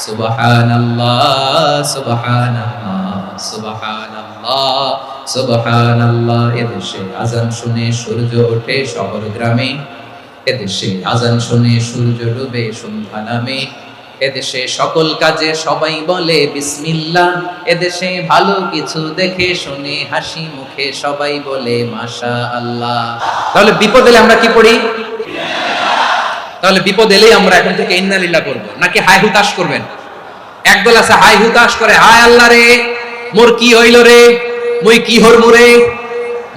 সুবহানাল্লাহ সুবহানাল্লাহ সুবহানাল্লাহ সুবহানাল্লাহ। এদেশে আজান শুনে সূর্য ওঠে শহর গ্রামে, এদেশে আজান শুনে সূর্য ডুবে সন্ধ্যা নামে, এদেশে সকল কাজে সবাই বলে বিসমিল্লাহ, এদেশে ভালো কিছু দেখে শুনে হাসি মুখে সবাই বলে মাশাআল্লাহ। তাহলে বিপদ এলে আমরা কি পড়ি? তাহলে বিপদ এলেই আমরা এখন থেকে ইন্না লিল্লাহ করব, নাকি হাই হুতাশ করবেন? একদল আছে হাই হুতাশ করে, হায় আল্লাহ রে মোর কি হইল রে, মুই কি হরমু রে,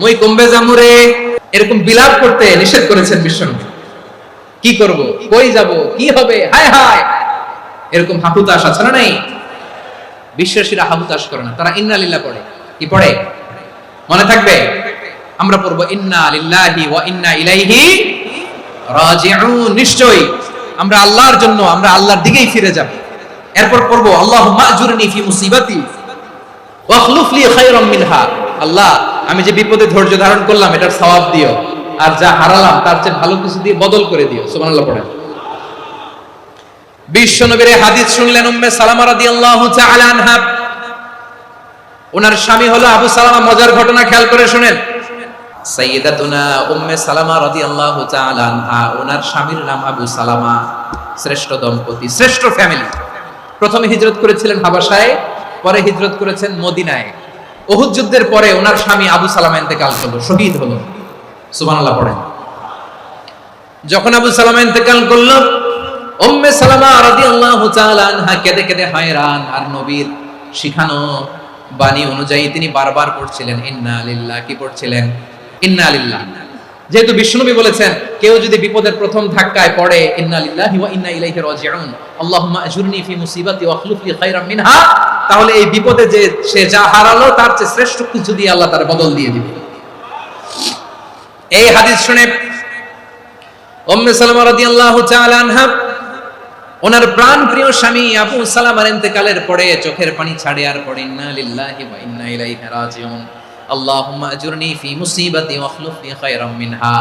মুই কমবে যামু রে, এরকম বিলাপ করতে নিষেধ করেছেন বিশ্বনবী। কি করব, কই যাব, কি হবে, হায় হায়, এরকম হাহুতাশ আছে না নাই? বিশ্বাসীরা হাহুতাশ করে না, তারা ইন্না লিল্লাহ পড়ে। কি পড়ে মনে থাকবে? আমরা পড়বো ইন্না লিল্লাহি ওয়া ইন্না ইলাইহি রাজিউন। নিশ্চয়ই আমরা আল্লাহর জন্য, আমরা আল্লাহর দিকেই ফিরে যাব। এরপর পড়বো আল্লাহুম্মা আজুরনি ফি মুসিবাতি ওয়া আখলুফ লি খায়রাম মিনহা। আল্লাহ, আমি যে বিপদে ধৈর্য ধারণ করলাম এটার সওয়াব দিও, আর যা হারালাম তার চেয়ে ভালো কিছু দিয়ে বদল করে দিও। সুবহানাল্লাহ পড়েন। বিশ্বনবীর হাদিস শুনলেন উম্মে সালামা রাদিয়াল্লাহু তাআলা আনহা। ওনার স্বামী হলো আবু সালামা। মজার ঘটনা খেয়াল করে শুনেন। সাইয়্যিদাতুনা উম্মে সালামা রাদিয়াল্লাহু তাআলা আনহা, ওনার স্বামীর নাম আবু সালামা। শ্রেষ্ঠ দম্পতি, শ্রেষ্ঠ ফ্যামিলি। প্রথমে হিজরত করেছিলেন হাবাসায়, পরে হিজরত করেছেন মদিনায়। উহুদ যুদ্ধের পরে ওনার স্বামী আবু সালামা ইন্তেকাল হলো, শহীদ হলো। সুবহানাল্লাহ পড়েন। যখন আবু সালামা ইন্তেকাল করলো, উম্মে সালামা রাদিয়াল্লাহু তাআলা আনহা কেঁদে কেঁদে হয়রান। আর নবীর শিখানো বাণী অনুযায়ী তিনি বারবার পড়ছিলেন ইন্না লিল্লাহ। কি পড়ছিলেন? ইন্না লিল্লাহ। যেহেতু বিশ্বনবী বলেছেন কেউ যদি বিপদের প্রথম ধাক্কায় পড়ে ইন্না লিল্লাহি ওয়া ইন্না ইলাইহি রাজিউন, আল্লাহুম্মা আজুরনি ফি মুসিবাতি ওয়া আখলুফ লি খায়রাম মিনহা, তাহলে এই বিপদে যে সে যা হারালো তার চেয়ে শ্রেষ্ঠ কিছু দিয়ে আল্লাহ তার বদল দিয়ে দিবে। এই হাদিস শুনে উম্মে সালামা রাদিয়াল্লাহু তাআলা আনহা ওনার প্রাণ প্রিয় স্বামী আবু সালামার ইন্তেকালের পরে চোখের পানি ছাড়ে আর পড়ে ইন্না লিল্লাহি ওয়া ইন্না ইলাইহি রাজিউন, আল্লাহুম্মা আজুরনি ফি মুসিবাতি ওয়া আখলুফ লি খায়রাম মিনহা।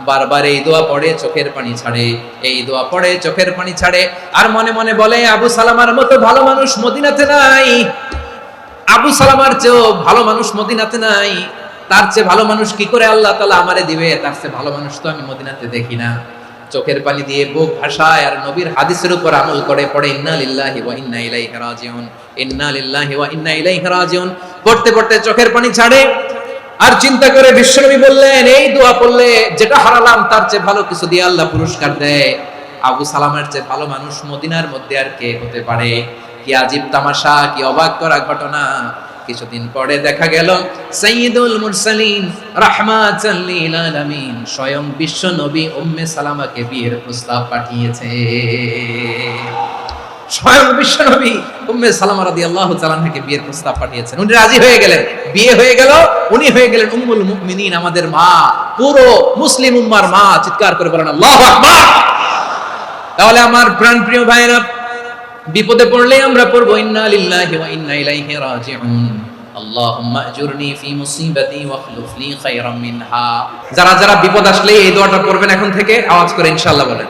বারবার এই দোয়া পড়ে চোখের পানি ছাড়ে, এই দোয়া পড়ে চোখের পানি ছাড়ে, আর মনে মনে বলে আবু সালামার মতো ভালো মানুষ মদিনাতে নাই, আবু সালামার চেয়েও ভালো মানুষ মদিনাতে নাই, তার চেয়ে ভালো মানুষ কি করে আল্লাহ তাআলা আমারে দিবে, তার চেয়ে ভালো মানুষ তো আমি মদিনাতে দেখি না। চোখের পানি দিয়ে বুক ভাসায় আর নবীর হাদিসের উপর আমল করে পড়ে ইন্না লিল্লাহি ওয়া ইন্না ইলাইহি রাজিউন, ইন্না লিল্লাহি ওয়া ইন্না ইলাইহি রাজিউন। পড়তে পড়তে চোখের পানি ছাড়ে আর চিন্তা করে বিশ্বনবী বললেন এই দোয়া পড়লে যেটা হারালাম তার চেয়ে ভালো কিছু দিয়ে আল্লাহ পুরস্কার দেয়। আবু সালামের চেয়ে ভালো মানুষ মদিনার মধ্যে আর কে হতে পারে? কি আজীব তামাশা, কি অবাক করা ঘটনা। কিছুদিন পরে দেখা গেল সাইয়্যিদুল মুরসালিন রাহমাতাল লিল আলামিন স্বয়ং বিশ্ব নবী উম্মে সালামাকে বিয়ের প্রস্তাব পাঠিয়েছে। স্বয়ং বিশ্ব নবী উম্মে সালামা রাদিয়াল্লাহু তাআলা আনহাকে বিয়ের প্রস্তাব পাঠিয়েছেন। উনি রাজি হয়ে গেলেন, বিয়ে হয়ে গেল, উনি হয়ে গেলেন উম্মুল মুমিনিন, আমাদের মা, পুরো মুসলিম উম্মার মা। চিৎকার করে বলেন আল্লাহু আকবার। তাহলে আমার প্রাণপ্রিয় ভাইরা, বিপদে পড়লে আমরা পড়বো ইন্না লিল্লাহি ওয়া ইন্না ইলাইহি রাজিউন, আল্লাহুম্মা আজুরনি ফি মুসিবাতি ওয়া আখলুফ লি খায়রাম মিনহা। যারা যারা বিপদ আসলে এই দোয়াটা পড়বেন এখন থেকে আওয়াজ করে ইনশাআল্লাহ বলেন।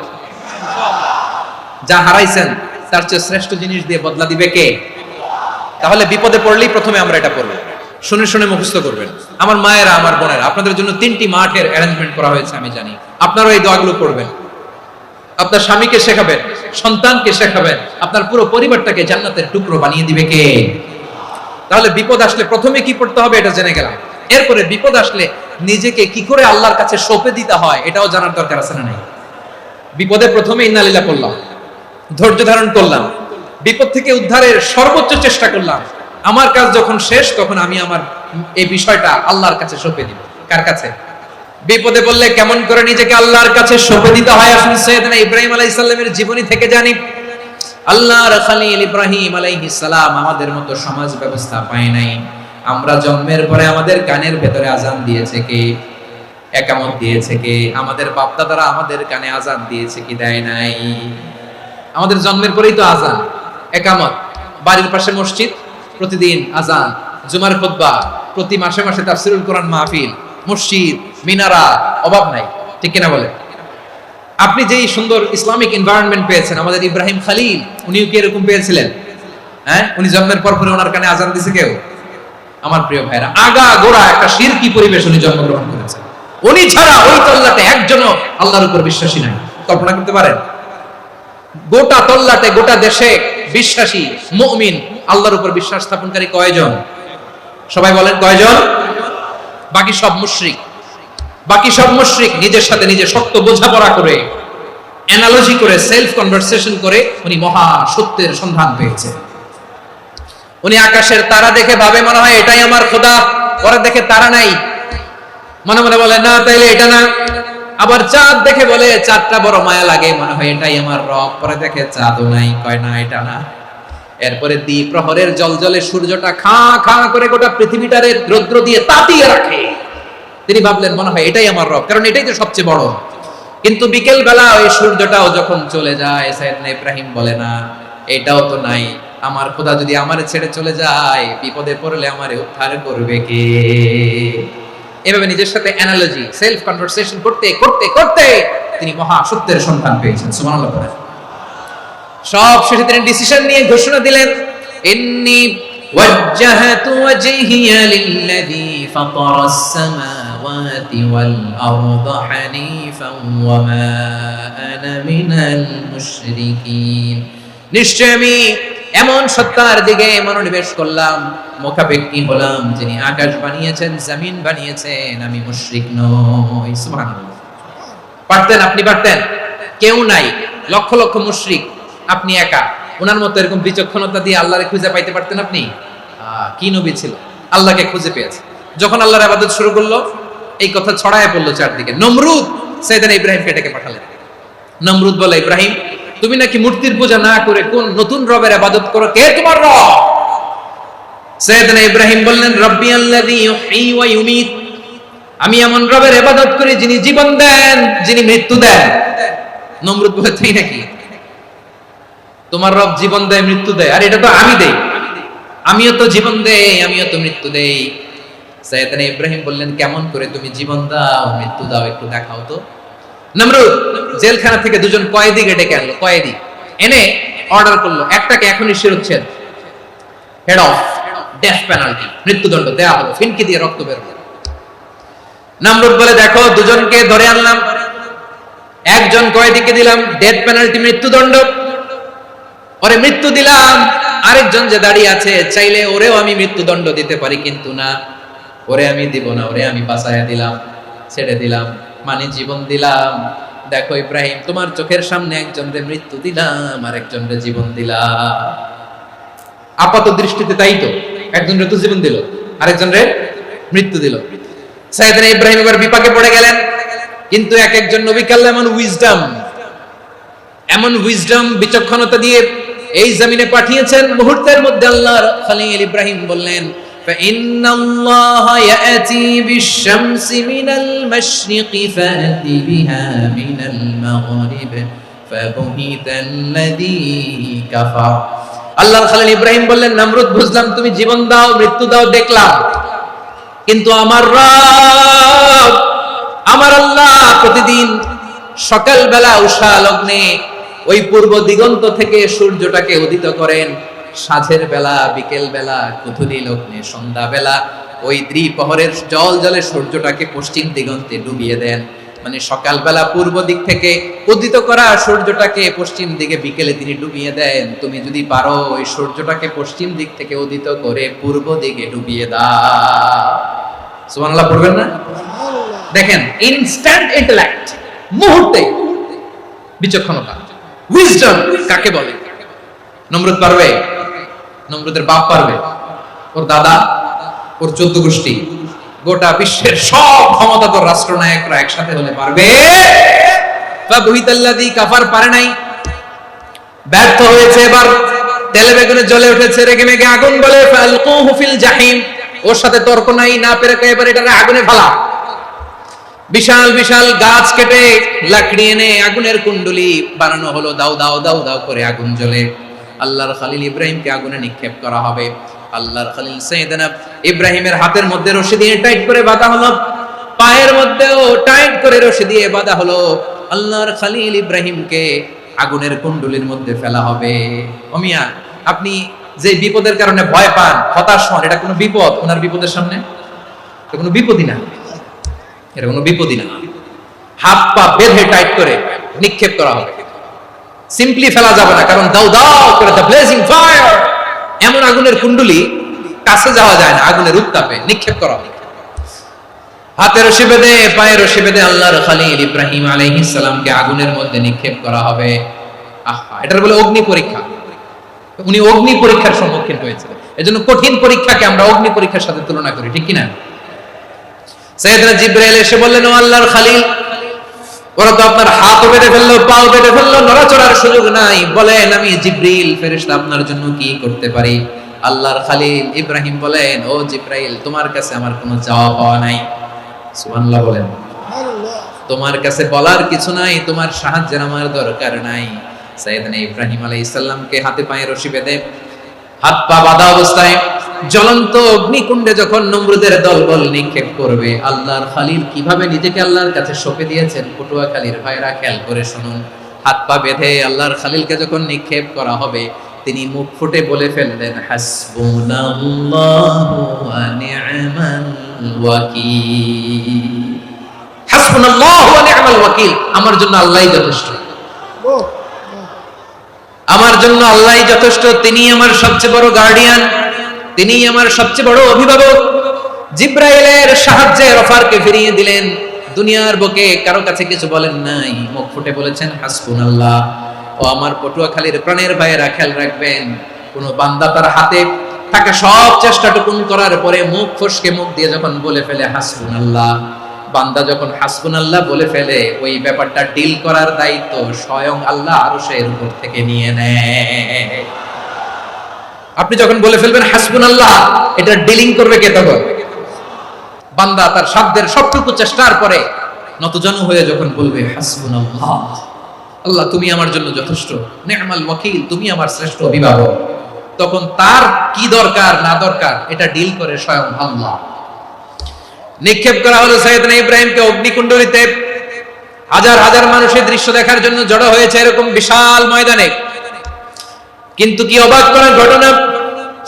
যা হারাইছেন তার চেয়ে শ্রেষ্ঠ জিনিস দিয়ে বদলা দিবে কে? তাহলে বিপদে পড়লেই প্রথমে আমরা এটা পড়ব। শুনে শুনে মুখস্থ করবেন। আমার মায়েরা, আমার বোনেরা, আপনাদের জন্য 3টি মাঠের অ্যারেঞ্জমেন্ট করা হয়েছে, আমি জানি। আপনারাও এই দোয়াগুলো পড়বেন। আপনার স্বামীকে শেখাবেন, সন্তানকে শেখাবেন, আপনার পুরো পরিবারটাকে জান্নাতের টুকরো বানিয়ে দিবে কে? তাহলে বিপদ আসলে প্রথমে কি পড়তে হবে এটা জেনে গেলাম। এরপরে বিপদ আসলে নিজেকে কি করে আল্লাহর কাছে সঁপে দিতে হয় এটাও জানার দরকার আছে না নাই? বিপদে প্রথমে ইন্না লিল্লাহ পড়লাম, ধৈর্য ধারণ করলাম, বিপদ থেকে উদ্ধারের সর্বোচ্চ চেষ্টা করলাম। আমার কাজ যখন শেষ তখন আমি আমার এই বিষয়টা আল্লাহর কাছে সঁপে দিব। কার কাছে? বিপদে পড়লে কেমন করে নিজেকে আল্লাহর কাছে সঁপে দিতে হয় আসুন সাইয়েদনা ইব্রাহিম আলাইহিস সালামের জীবনী থেকে জানি। আল্লাহর খলিল ইব্রাহিম আলাইহিস সালাম আমাদের মতো সমাজ ব্যবস্থা পায় নাই। আমরা জন্মের পরে আমাদের কানের ভেতরে আজান দিয়েছে কে? একামত দিয়েছে কে? আমাদের বাপ-দাদারা আমাদের কানে আজান দিয়েছে কি দেয় নাই? আমাদের জন্মের পরেই তো আজান, একামত, বাড়ির পাশে মসজিদ, প্রতিদিন আজান, জুমার খুতবা, প্রতি মাসে মাসে তাফসীরুল কোরআন মাহফিল, মসজিদ, মিনারা, অভাব নাই। ঠিক কিনা বলেন? আপনি যেই সুন্দর ইসলামিক এনভায়রনমেন্ট পেয়েছেন, আমাদের ইব্রাহিম খলিল উনিও কি এরকম পেয়েছিলেন? হ্যাঁ, উনি জন্মের পর পরে ওনার কানে আজান দিছে কেউ? আমার প্রিয় ভাইরা, আগা গোড়া একটা শিরকি পরিবেশ উনি জন্মগ্রহণ করেছেন। উনি ছাড়া ওই তল্লাটে একজনও আল্লাহর উপর বিশ্বাসী নাই। কল্পনা করতে পারেন? গোটা তল্লাটে, গোটা দেশে বিশ্বাসী মুমিন, আল্লাহর উপর বিশ্বাস স্থাপনকারী কয়জন? সবাই বলেন কয়জন? বাকি সব মুশরিক। বাকি সব মুশরিক নিজের সাথে নিজে শক্ত বোঝাপড়া করে, অ্যানালজি করে, সেলফ কনভারসেশন করে উনি মহা সত্যের সন্ধান পেয়েছে। উনি আকাশের তারা দেখে ভাবে মনে হয় এটাই আমার খোদা, পরে দেখে তারা নাই, মনে মনে বলে না তাইলে এটা না। আবার চাঁদ দেখে বলে চাঁদটা বড় মায়া লাগে, মনে হয় এটাই আমার রব, পরে দেখে চাঁদও নাই, কয় না এটা না। এরপরে দ্বি প্রহরের জলজলে সূর্যটা খা খা করে গোটা পৃথিবীটারে রৌদ্র দিয়ে তাতিয়ে রাখে। তিনি ভাবলেন মনে হয় এটাই আমার রব, কারণ এটাই তো সবচেয়ে বড়। কিন্তু বিকেল বেলা ওই সূর্যটাও যখন চলে যায়, সাইয়েদনা ইব্রাহিম বলে না এটাও তো নাই, আমার খোদা যদি আমারে ছেড়ে চলে যায়, বিপদে পড়লে আমারে উদ্ধার করবে কে? এভাবে নিজের সাথে অ্যানালজি, সেলফ কনভারসেশন করতে করতে করতে তিনি মহা সত্যের সন্ধান পেয়েছেন। সুবহানাল্লাহ। সব শেষে তিনি ডিসিশন নিয়ে ঘোষণা দিলেন, ইন্নী ওয়াজ্জাহাতু ওয়াজহিয়া লিল্লাযী ফাতারাস সামাওয়াতি ওয়াল আরদা হানিফান ওয়া মা আনা মিনাল মুশরিকিন। নিশ্চয় আমি এমন সত্তার দিকে মনোনিবেশ করলাম, মুখাপেক্ষী হলাম, যিনি আকাশ বানিয়েছেন, জমিন বানিয়েছেন, আমি মুশরিক নই। সুবহানাল্লাহ। পারতেন? আপনি পারতেন? কেউ নাই, লক্ষ লক্ষ মুশরিক, আপনি একা। ওনার মতো এরকম বিচক্ষণতা দিয়ে আল্লাহরে খুঁজে পাইতে পারতেন আপনি? কি নবী ছিল, আল্লাহকে খুঁজে পেয়েছে। যখন আল্লাহর ইবাদত শুরু করলো, এই কথা ছড়ায় পড়লো চারদিকে। নমরুদ সাইয়েদনা ইব্রাহিমকে ডেকে পাঠালেন। নমরুদ বলে, ইব্রাহিম তুমি নাকি মূর্তির পূজা না করে কোন নতুন রবের ইবাদত করো, কে তোমার রব? সাইয়েদনা ইব্রাহিম বললেন, রব্বি আল্লাযী ইউহয়ী ওয়া ইউমীত, আমি এমন রবের ইবাদত করি যিনি জীবন দেন, যিনি মৃত্যু দেন। নমরুদ বলে, তাই নাকি? তোমার রব জীবন দেয়, মৃত্যু দেয়, আর এটা তো আমি দেই, আমিও তো জীবন দেই, আমিও তো মৃত্যু দেই। সাইয়েদনা ইব্রাহিম বললেন, কেমন করে তুমি জীবন দাও, মৃত্যু দাও, একটু দেখাও তো। নমরুদ জেলখানা থেকে দুজন কয়েদিকে ডেকে আনলো, কয়েদি এনে অর্ডার করলো, একটাকে এখনই শিরোচ্ছেদ, হেড অফ, ডেথ পেনাল্টি, মৃত্যুদণ্ড দেয়া হলো, ফিনকি দিয়ে রক্ত বের হলো। নমরুদ বলে, দেখো দুজনকে ধরে আনলাম, একজন কয়েদিকে দিলাম ডেথ পেনাল্টি, মৃত্যুদণ্ড, ওরে মৃত্যু দিলাম, আরেকজন যে দাঁড়িয়ে আছে চাইলে ওরেও আমি মৃত্যুদণ্ড দিতে পারি, কিন্তু না, ওরে আমি দিব না, ওরে আমি বাঁচাইয়া দিলাম, ছেড়ে দিলাম, মানে জীবন দিলাম। দেখো ইব্রাহিম, তোমার চোখের সামনে একজনরে মৃত্যু দিলাম, আর একজনরে জীবন দিলাম। আপাত দৃষ্টিতে তাই তো, একজনরে তো জীবন দিল, আরেকজনরে মৃত্যু দিল। সাইয়েদনা ইব্রাহিম এবার বিপাকে পড়ে গেলেন। কিন্তু এক একজন নবীকে আল্লাহ এমন উইজডম বিচক্ষণতা দিয়ে এই জমিনে পাঠিয়েছেন, মুহূর্তের মধ্যে আল্লাহর খলিল ইব্রাহিম বললেন, فإن الله يأتي بالشمس من المشرق فأتي بها من المغرب فبهت الذي كفر। আল্লাহর খলিল ইব্রাহিম বললেন, নমরুদ বুঝলাম তুমি জীবন দাও, মৃত্যু দাও, দেখলাম, কিন্তু আমার রব, আমার আল্লাহ প্রতিদিন সকালবেলা উষা লগ্নে ওই পূর্ব দিগন্ত থেকে সূর্যটাকে উদিত করেন, সাঁঝের বেলা, বিকেল বেলা, কুথুলি লগ্নে, সন্ধ্যা বেলা ওই দ্বিপ্রহরের জল জলে সূর্যটাকে পশ্চিম দিগন্তে ডুবিয়ে দেন। মানে সকালবেলা পূর্ব দিক থেকে উদিত করা সূর্যটাকে পশ্চিম দিকে বিকেলে তিনি ডুবিয়ে দেন। তুমি যদি পারো ওই সূর্যটাকে পশ্চিম দিক থেকে উদিত করে পূর্ব দিকে ডুবিয়ে দাও। সুবহানাল্লাহ পড়বেন না? দেখেন, ইনস্ট্যান্ট ইন্টেলেক্ট, মুহূর্তে বিচক্ষণতা, উইজডম কাকে বলে? নমরুদ পারবে? নমরুদের বাপ পারবে? ওর দাদা, ওর 14 গোষ্ঠী, গোটা বিশ্বের সব ক্ষমতাধর রাষ্ট্রনায়করা একসাথে হলে পারবে? ফাবুহিতাল্লাযী কাফার পারে নাই, ব্যর্থ হয়েছে। এবার তেলে বেগুনে জ্বলে উঠেছে, রেগে মেগে আগুন বলে, ফালকুহু ফিল জাহিম, ওর সাথে তর্ক নাই, না পেরে এবার এটারে আগুনে ফেলা। বিশাল বিশাল গাছ কেটে লাকড়ি এনে আগুনের কুণ্ডলি বানানো হলো, দাও দাও দাও দাও করে আগুন জ্বলে। আল্লাহর খলিল ইব্রাহিমকে আগুনে নিক্ষেপ করা হবে। আল্লাহর খলিল সাইয়েদনা ইব্রাহিমের হাতের মধ্যে রশি দিয়ে টাইট করে বাঁধা হলো, পায়ের মধ্যেও টাইট করে রশি দিয়ে বাঁধা হলো। আল্লাহর খলিল ইব্রাহিমকে আগুনের কুণ্ডলির মধ্যে ফেলা হবে। ওমিয়া, আপনি যে বিপদের কারণে ভয় পান, হতাশ হন, এটা কোনো বিপদ? ওনার বিপদের সামনে এটা কোনো বিপদই না, এটা কোনো বিপদই না। হাত পা বেঁধে টাইট করে নিক্ষেপ করা হবে, সিম্পলি ফেলা যাবে না, কারণ দাও দাও করে দ্য ব্লেজিং ফায়ার, এমন আগুনের কুণ্ডলি, কাছে যাওয়া যায় না, আগুনের উত্তাপে নিক্ষেপ করা হবে। হাতে রশি বেঁধে পায়ে রশি বেঁধে আল্লাহর খলিল ইব্রাহিম আলাইহিস সালামকে আগুনের মধ্যে নিক্ষেপ করা হবে। আহা, এটার বলে অগ্নি পরীক্ষা। উনি অগ্নি পরীক্ষার সম্মুখীন হয়েছিলেন। এজন্য কঠিন পরীক্ষাকে আমরা অগ্নি পরীক্ষার সাথে তুলনা করি, ঠিক কি না? সাইয়েদনা জিবরাইল এসে বললেন, ও আল্লাহর খলিল, ওরা তো আপনার হাতও বেঁধে ফেললো, পাও বেঁধে ফেললো, নড়াচড়ার সুযোগ নাই, বলেন আমি জিবরিল ফেরেশতা আপনার জন্য কি করতে পারি? আল্লাহর খলিল ইব্রাহিম বলেন, ও জিবরাইল, তোমার কাছে আমার কোনো চাওয়া পাওয়া নাই। সুবহানাল্লাহ বলেন। তোমার কাছে বলার কিছু নাই, তোমার সাহায্যের আমার দরকার নাই। সাইয়েদনা ইব্রাহিম আলাইহিস সালামকে হাতে পায়ে রশি বেঁধে হাত পা বাঁধা অবস্থায় জ্বলন্ত অগ্নিকুণ্ডে যখন নমরুদের দলবল নিক্ষেপ করবে, আল্লাহর খলিল কিভাবে নিজেকে আল্লাহর কাছে সঁপে দিয়েছেন, পটুয়াখালীর ভাইরা খেয়াল করে শুনুন। হাত পা বেঁধে আল্লাহর খলিলকে যখন নিক্ষেপ করা হবে, তিনি মুখ ফুটে বলে ফেললেন, হাসবুনাল্লাহু ওয়া নি'মাল ওয়াকিল। হাসবুনাল্লাহু ওয়া নি'মাল ওয়াকিল, আমার জন্য আল্লাহই যথেষ্ট, আমার জন্য আল্লাহই যথেষ্ট, তিনি আমার সবচেয়ে বড় গার্ডিয়ান, তিনি আমার সবচেয়ে বড় অভিভাবক। জিবরাইলের সাহায্যে অফারকে ফিরিয়ে দিলেন, দুনিয়ার বুকে কারো কাছে কিছু বলেন নাই, মুখ ফুটে বলেছেন হাসবুনাল্লাহ। ও আমার পটুয়াখালীর প্রাণের ভাইয়েরা, খেয়াল রাখবেন, কোন বান্দা তার হাতে থাকা সব চেষ্টাটুকুন করার পরে মুখ ফসকে মুখ দিয়ে যখন বলে ফেলে হাসবুনাল্লাহ, বান্দা যখন হাসবুনাল্লাহ বলে ফেলে, ওই ব্যাপারটা ডিল করার দায়িত্ব স্বয়ং আল্লাহ আরশের উপর থেকে নিয়ে নেয়। আপনি যখন বলে ফেলবেন হাসবুনাল্লাহ, এটা ডিলিং করবে কে তখন? বান্দা তার সাধ্যের সবটুকু চেষ্টার পরে নতজানু হয়ে যখন বলবে হাসবুনাল্লাহ, আল্লাহ তুমি আমার জন্য যথেষ্ট, নি'মাল ওয়াকিল, তুমি আমার শ্রেষ্ঠ অভিভাবক, তখন তার কি দরকার না দরকার এটা ডিল করে স্বয়ং আল্লাহ। নিক্ষেপ করা হলো সাইয়েদনা ইব্রাহিমকে অগ্নিকুণ্ডলিতে। হাজার হাজার মানুষের দৃশ্য দেখার জন্য জড়ো হয়েছে এরকম বিশাল ময়দানে। কিন্তু কি অবাক করার ঘটনা,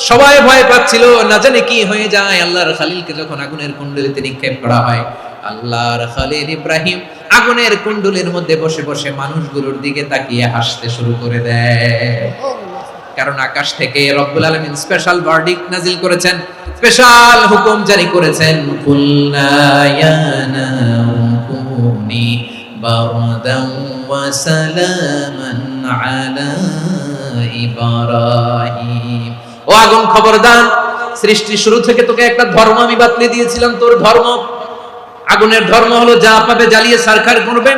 সবাই ভয় পাচ্ছিল, না জানে কি হয়ে যায়। আল্লাহর খলিলকে যখন আগুনের কুণ্ডলিতে নিক্ষেপ করা হয়, আল্লাহর খলিল ইব্রাহিম আগুনের কুণ্ডলির মধ্যে বসে বসে মানুষগুলোর দিকে তাকিয়ে হাসতে শুরু করে দেয়। কারণ আকাশ থেকে রব্বুল আলামিন স্পেশাল ভার্ডিক্ট নাজিল করেছেন, স্পেশাল হুকুম জারি করেছেন, কুলনা ইয়া নারু কুনি বারদান ওয়া সালামান আলা ইব্রাহিম। ও আগুন, খবরদার, সৃষ্টি শুরু থেকে তোকে একটা ধর্ম আমি বাতলে দিয়েছিলাম, তোর ধর্ম, আগুনের ধর্ম হলো যা পাবে জ্বালিয়ে সারখার করবে।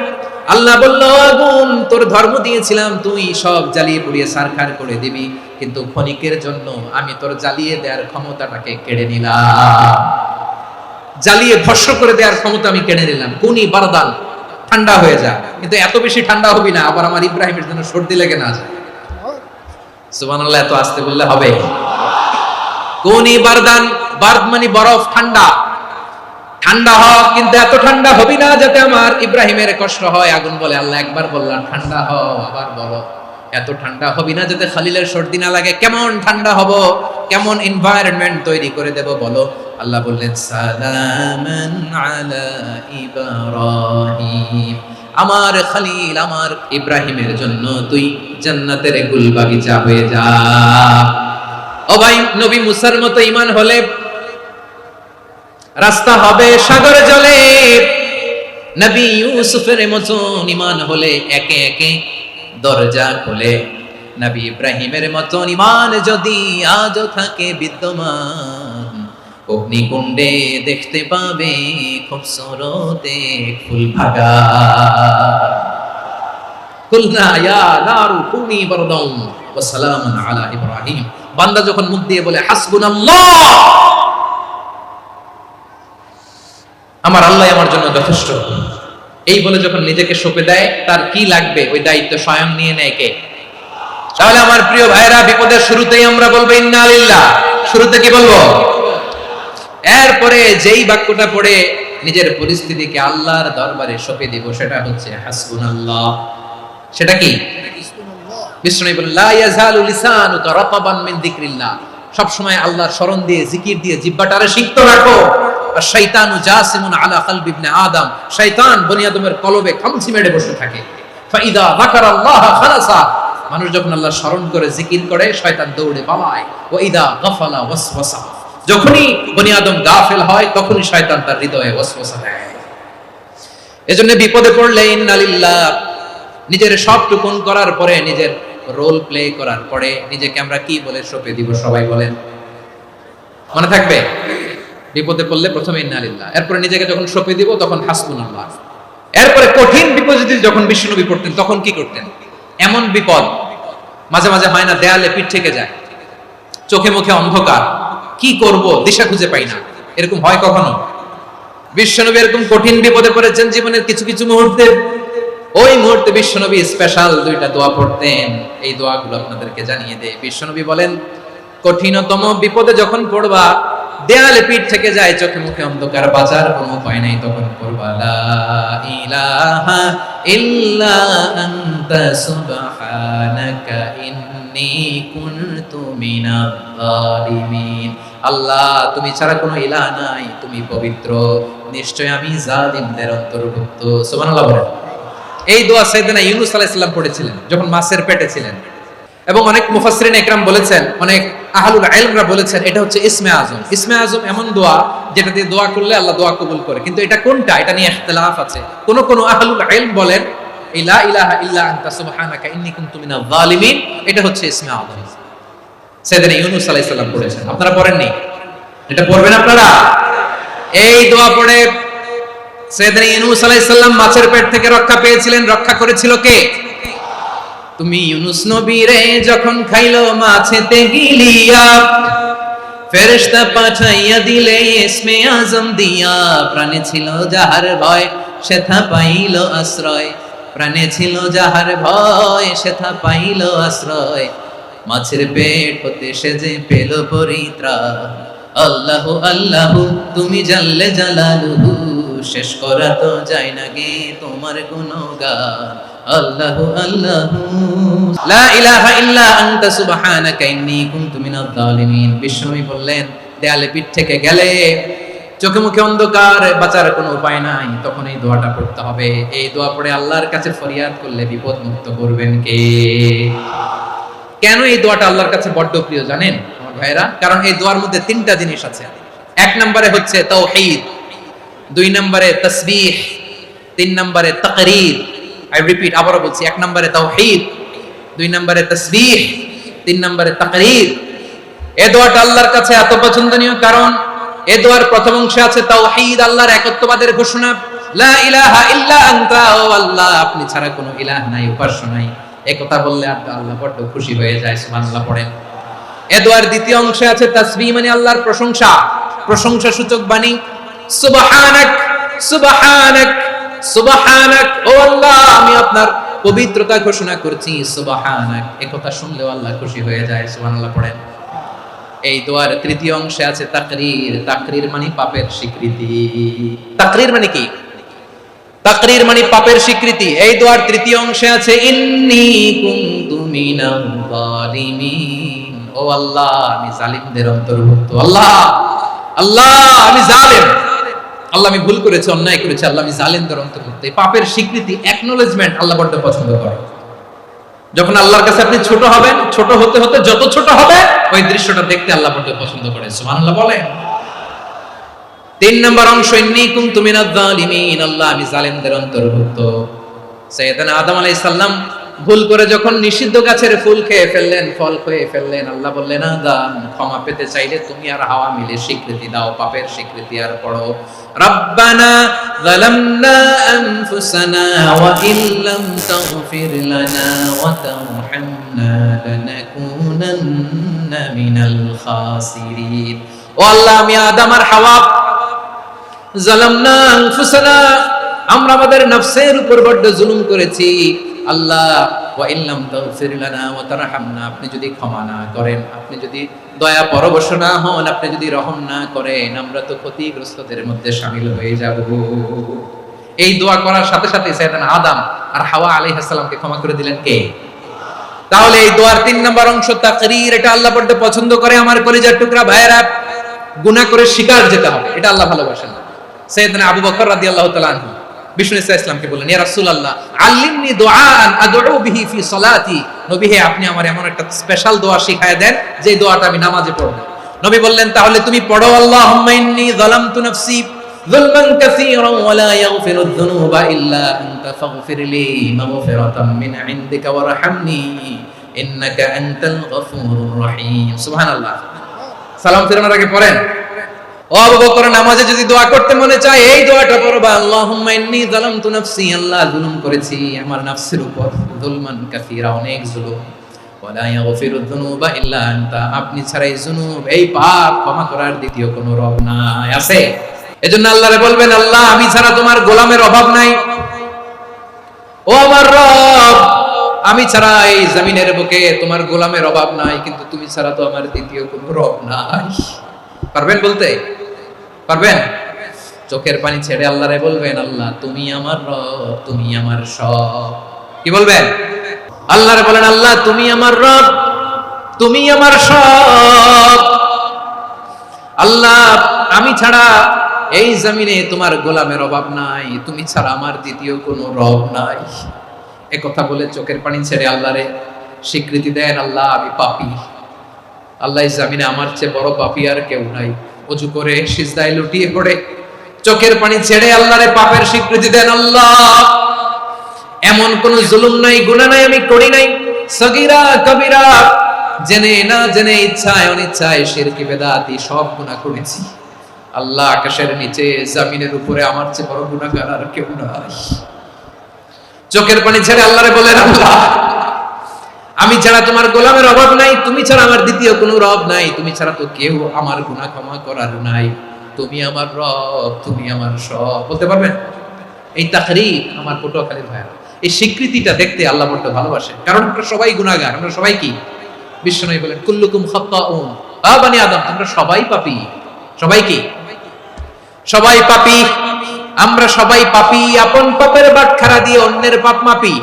আল্লাহ বলল, আগুন, তোর ধর্ম দিয়েছিলাম, তুই সব জ্বালিয়ে পুড়িয়ে সারখার করে দিবি, কিন্তু ক্ষণিকের জন্য আমি তোর জ্বালিয়ে দেওয়ার ক্ষমতাটাকে কেড়ে নিলাম, জ্বালিয়ে ভস্ম করে দেওয়ার ক্ষমতা আমি কেড়ে নিলাম। কুনি বারদান, ঠান্ডা হয়ে যা, কিন্তু এত বেশি ঠান্ডা হবি না আবার আমার ইব্রাহিমের জন্য সর্দি লেগে না যায়। সুবহানাল্লাহ, এত আস্তে বললে হবে? কুনি বারদান, বারদ মানে বরফ, ঠান্ডা, ঠান্ডা হ, কিন্তু এত ঠান্ডা হবি না যাতে আমার ইব্রাহিমের কষ্ট হয়। আগুন বলে, আল্লাহ একবার বললাম ঠান্ডা হ, আবার বলো এত ঠান্ডা হবি না যাতে খলিলের সর্দি না লাগে। কেমন ঠান্ডা হব, কেমন এনভায়রনমেন্ট তৈরি করে দেব বলো? আল্লাহ বললেন, সালামান আলা ইব্রাহিম, আমার খলিল, আমার ইব্রাহিমের জন্য তুই জান্নাতের গুল বাগিচা হয়ে যা। ও ভাই, নবী মুসার মতো ঈমান হলে রাস্তা হবে সাগর জলে, নবী ইউসুফের মতন ঈমান হলে একে একে দরজা খোলে। নবী ইব্রাহিমের মতন ঈমান যদি আজও থাকে বিদ্যমান, অগ্নিকুণ্ডে দেখতে পাবে খুবসুরত এক ফুল ভাগা। কুলনা ইয়া নারু কুনি বারদান ওয়া সালামান আলা ইব্রাহিম। বান্দা যখন মুখ দিয়ে বলে হাসবুনাল্লাহ, আমার আল্লাহ আমার জন্য যথেষ্ট। এই বলে যখন নিজেকে সঁপে দেয়, তার কি লাগবে ওই দায়িত্ব স্বয়ং নিয়ে নেয় কে? তাহলে আমার প্রিয় ভাইরা, বিপদের শুরুতেই আমরা বলবো ইন্না লিল্লাহ। শুরুতে কি বলবো? এরপরে যেই বাক্যটা পড়ে নিজের পরিস্থিতিকে আল্লাহর দরবারে সঁপে দিব, সেটা হচ্ছে হাসবুনাল্লাহ। সেটা কি? বিষ্ণু বলেন লা ইয়াজালু লিসানুকা রাতাবান মিন যিকরিল্লাহ। সব সময় আল্লাহর স্মরণ দিয়ে, জিকির দিয়ে জিহ্বাটারে সিক্ত রাখো। আর শয়তানু জাসিমুন আলা কলবি ইবনে আদম। শয়তান বনি আদমের কলবে খামচি মেরে বসে থাকে। ফাইদা যাকারাল্লাহ খালাসা। মানুষ যখন আল্লাহর স্মরণ করে, জিকির করে, শয়তান দৌড়ে পালায়। ওয়া ইদা গাফালা ওয়াসওয়াসা। যখনই বনি আদম গাফেল হয়, তখনই শয়তান তার হৃদয়ে ওয়াসওয়াসা দেয়। এজন্য বিপদে পড়লে ইন্না লিল্লাহ, নিজের সব টুকুন করার পরে, নিজের রোল প্লে করার পরে নিজেকে আমরা কি বলে সঁপে দিব? সবাই বলেন, মনে থাকবে? বিপদে পড়লে প্রথমে ইন্না লিল্লাহ, এরপরে নিজেকে যখন সঁপে দিব তখন হাসবুনাল্লাহ। এরপরে কঠিন বিপদে যখন বিশ্বনবী পড়তেন তখন কি করতেন? এমন বিপদ মাঝে মাঝে হয় না, দেয়ালে পিঠ থেকে যায়, চোখে মুখে অন্ধকার, কি করব দিশা খুঁজে পাই না, এরকম হয় কখনো? বিশ্বনবী এরকম কঠিন বিপদে পড়েছেন জীবনের কিছু কিছু মুহূর্তে। ওই মুহূর্তে বিশ্বনবী স্পেশাল দুইটা দোয়া পড়তেন। এই দোয়াগুলো আপনাদেরকে জানিয়ে দেয়। বিশ্বনবী বলেন, কঠিনতম বিপদে যখন পড়বা, দেয়ালে পিঠ থেকে যায়, চোখে মুখে অন্ধকার, বাঁচার কোনো উপায় নাই, তখন পড়বা লা ইলাহা ইল্লা আনতা সুবহানাকা ইন্নী কুনতু মিনাজ জালিমিন। আল্লাহ, তুমি ছাড়া কোনো ইলাহ নাই, তুমি পবিত্র, নিশ্চয় আমি জালিমদের অন্তর্ভুক্ত। সুবহানাল্লাহ বলেন। এই দোয়া সাইয়েদনা ইউনূস আলাইহিস সালাম পড়েছিলেন যখন মাছের পেটে ছিলেন। এবং অনেক মুফাসসিরিন ইকরাম বলেছেন, অনেক আহলুল ইলমরা বলেছেন, এটা হচ্ছে ইসমে আজম। ইসমে আজম এমন দোয়া যেটা দিয়ে দোয়া করলে আল্লাহ দোয়া কবুল করে। কিন্তু এটা কোনটা, এটা নিয়ে ইখতিলাফ আছে। কোন কোন আহলুল ইলম বলেন লা ইলাহা ইল্লা আনতা সুবহানাকা ইন্নী কুনতু মিনাজ জালিমিন, এটা হচ্ছে ইসমে আজম। সাইয়েদনা ইউনূস আলাইহিস সালাম পড়েছেন, আপনারা পড়েননি? এটা পড়বেন আপনারা। এই দোয়া পড়ে সাইয়েদনা ইউনূস আলাইহিস সালাম মাছের পেট থেকে রক্ষা পেয়েছিলেন। রক্ষা করেছিল কে? তুমি ইউনূস নবীরে যখন খাইলো মাছেতে গিলিয়া, ফেরেশতা পাঠাইয়া দিলে ইসমে আজম দিয়া। প্রাণে ছিল যাহার ভয়, সেথা পাইল আশ্রয়। প্রাণে ছিল যাহার ভয়, সেথা পাইল আশ্রয়। মাছের পেট হতে সে যে পেল পরিত্রাণ। আল্লাহু আল্লাহু তুমি জাল্লে জালালুহু, শেষ করা তো যায় না গে তোমার গুণগান। আল্লাহু আল্লাহু লা ইলাহা ইল্লা আনতা সুবহানাকা ইন্নী কুনতু মিনাজ জালিমিন। বিশ্বনবী বললেন, দেয়ালে পিঠ থেকে গেলে, চোখে মুখে অন্ধকার, বাঁচার কোনো উপায় নাই, তখন এই দোয়াটা পড়তে হবে। এই দোয়া পড়ে আল্লাহর কাছে ফরিয়াদ করলে বিপদ মুক্ত করবেন কে? কেন এই দোয়াটা আল্লাহর কাছে বড্ড প্রিয় জানেন আমার ভাইরা? কারণ এই দোয়ার মধ্যে তিনটা জিনিস আছে। এক নম্বরে হচ্ছে তাওহীদ, দুই নম্বরে তাসবিহ, তিন নম্বরে তাকরীর। আই রিপিট, আবারো বলছি, এক নম্বরে তাওহীদ, দুই নম্বরে তাসবিহ, তিন নম্বরে তাকরীর। এই দোয়াটা আল্লাহর কাছে এত পছন্দনীয় কারণ এই দোয়ার প্রথম অংশে আছে তাওহীদ, আল্লাহর একত্ববাদের ঘোষণা। লা ইলাহা ইল্লা আনতা, ও আল্লাহ আপনি ছাড়া কোনো ইলাহ নাই, উপাস্য নাই। এই কথা বললে আল্লাহ বড় খুশি হয়ে যায়। সুবহানাল্লাহ পড়েন। এই দোয়ার দ্বিতীয় অংশে আছে তাসবিহ, মানে আল্লাহর প্রশংসা, প্রশংসা সূচক বাণী। সুবহানাক সুবহানাক সুবহানাক, ও আল্লাহ আমি আপনার পবিত্রতা ঘোষণা করছি। সুবহানাক, এই কথা শুনলেও আল্লাহ খুশি হয়ে যায়। সুবহানাল্লাহ পড়েন। এই দোয়ার তৃতীয় অংশে আছে তাকরীর। তাকরীর মানে পাপের স্বীকৃতি। তাকরীর মানে কি? তাকরীর মানে পাপের স্বীকৃতি। এই দোয়ার তৃতীয় অংশে আছে ইন্নী কুনতু মিনাজ জালিমিন, ও আল্লাহ আমি জালিমদের অন্তর্ভুক্ত। আল্লাহ আল্লাহ আমি জালিম, আল্লাহ আমি ভুল করেছি, অন্যায় করেছি, আল্লাহ আমি জালিমদের অন্তর্ভুক্ত। এই পাপের স্বীকৃতি, অ্যাকনলেজমেন্ট আল্লাহ বড় পছন্দ করে। যখন আল্লাহর কাছে আপনি ছোট হবেন, ছোট হতে হতে যত ছোট হবে, ওই দৃশ্যটা দেখতে আল্লাহ বড় পছন্দ করে। সুবহানাল্লাহ বলেন। তিন নম্বর অংশ ইন্নী কুনতু মিনাজ জালিমিন, আল্লাহ আমি জালিমদের অন্তর্ভুক্ত। সাইয়েদনা আদম আলাইহিস সালাম ভুল করে যখন নিষিদ্ধ গাছের ফুল খেয়ে ফেললেন, ফল খেয়ে ফেললেন, আল্লাহ বললেন আদম ক্ষমা পেতে চাইলে তুমি আর হাওয়া মিলে স্বীকৃতি দাও, পাপের স্বীকৃতি আর পড়ো। রব্বানা যালামনা আনফুসানা ওয়া ইল্লাম তাগফির লানা ওয়া তারহামনা লানাকুনান্না মিনাল খাসিরিন। ও আল্লাহ আমি আদম আর হাওয়া যালামনা আনফুসানা, আমরা আমাদের নফসের উপর বড় জুলুম করেছি। আল্লাহ ওয়া ইল্লাম তাগফির লানা ওয়া তারহামনা, আপনি যদি ক্ষমা না করেন, আপনি যদি দয়া পরবশ না হন, আপনি যদি রহম না করেন, আমরা তো ক্ষতিগ্রস্তদের মধ্যে শামিল হয়ে যাব। এই দোয়া করার সাথে সাথে সাইয়েদনা আদম আর হাওয়া আলাইহিস সালামকে ক্ষমা করে দিলেন কে? তাহলে এই দোয়ার 3 নম্বর অংশ তাকরীর, এটা আল্লাহ বড় পছন্দ করে। আমার কলিজার টুকরা ভাইয়েরা, গুনাহ করে স্বীকার যেতে হবে, এটা আল্লাহ ভালোবাসেন। সাইয়েদনা আবু বকর রাদিয়াল্লাহু তাআলা আনহু বিষ্ণু ইসলামকে বললেন, ইয়া রাসূলুল্লাহ আল্লিমনি দুআআন আদউ বিহি ফি সালাতি, নবী হে আপনি আমার এমন একটা স্পেশাল দোয়া শিখায় দেন যে দোয়াটা আমি নামাজে পড়ব। নবী বললেন, তাহলে তুমি পড়ো, আল্লাহুম্মা ইন্নী যালামতু নাফসি যুলমান কাসীরান ওয়া লা ইয়াগফিরুয যুনুবা ইল্লা আনতা ফাগফিরলি মাগফিরাতাম মিন ইনদিকা ওয়ারহামনি ইন্নাকা আনতাল গফুরুর রহিম। সুবহানাল্লাহ। সালাম ফিরানোর আগে পড়েন, ও আবু বকর, নামাজে যদি দোয়া করতে মনে চায় এই দোয়াটা পড়বা, আল্লাহুম্মা ইন্নী যালামতু নাফসি, আল্লাহ জুলুম করেছি আমার নফসের উপর, যুলমান কাসীরা, অনেক জুলুম, ওয়া লা ইয়াগফিরুয যুনুবা ইল্লা আনতা, আপনি ছাড়া এই জুনুব, এই পাপ ক্ষমা করার দ্বিতীয় কোনো রব নাই। আছে? এজন্য আল্লাহরে বলবেন, আল্লাহ আমি ছাড়া তোমার গোলামের অভাব নাই, ও আমার রব আমি ছাড়া এই জমিনের বুকে তোমার গোলামের অভাব নাই, কিন্তু তুমি ছাড়া তো আমার দ্বিতীয় কোনো রব নাই। পারবেন বলতে? পারবেন? চোখের পানি ছেড়ে আল্লাহরে বলবেন, আল্লাহ তুমি আমার রব, তুমি আমার সব। কি বলবেন? আল্লাহরে বলেন, আল্লাহ তুমি আমার রব, তুমি আমার সব। আল্লাহ আমি ছাড়া এই জমিনে তোমার গোলামের অভাব নাই, তুমি ছাড়া আমার দ্বিতীয় কোনো রব নাই। একথা বলে চোখের পানি ছেড়ে আল্লাহরে স্বীকৃতি দেন, আল্লাহ আমি পাপী, আল্লাহ এই জমিনে আমার চেয়ে বড় পাপী আর কেউ নাই। ওযু করে সিজদায় লুটিয়ে পড়ে চোখের পানি ছেড়ে আল্লাহরে পাপের স্বীকৃতি দেন, আল্লাহ এমন কোন জুলুম নাই, গুনাহ নাই আমি করি নাই, সগীরা কবিরা, জেনে না জেনে, ইচ্ছায় অনিচ্ছায়, শিরকি বেদাতি সব গুনাহ করেছি। আল্লাহ আকাশের নিচে জমিনের উপরে আমার চেয়ে বড় গুনাহগার আর কেউ নাই। চোখের পানি ছেড়ে আল্লাহরে বলেন, আল্লাহ আমি ছাড়া তোমার গোলামের অভাব নাই, তুমি ছাড়া আমার দ্বিতীয় কোনো রব নাই, তুমি ছাড়া তো কেউ আমার গুনাহ ক্ষমা করার নাই, তুমি আমার রব, তুমি আমার সব। বলতে পারবেন? এই তাকরীর আমার পটুয়াখালীর ভাইরা, এই স্বীকৃতিটা দেখতে আল্লাহ বড় ভালোবাসেন, কারণ আমরা সবাই গুনাহগার। আমরা সবাই কি? বিশ্বনবী বলেন, কুল্লুকুম খাত্তাউন, আ বনি আদম, তোমরা সবাই পাপী। সবাই কি? সবাই পাপী। আমরা সবাই পাপী, আপন পাপের বাটখারা দিয়ে অন্যের পাপ মাপি।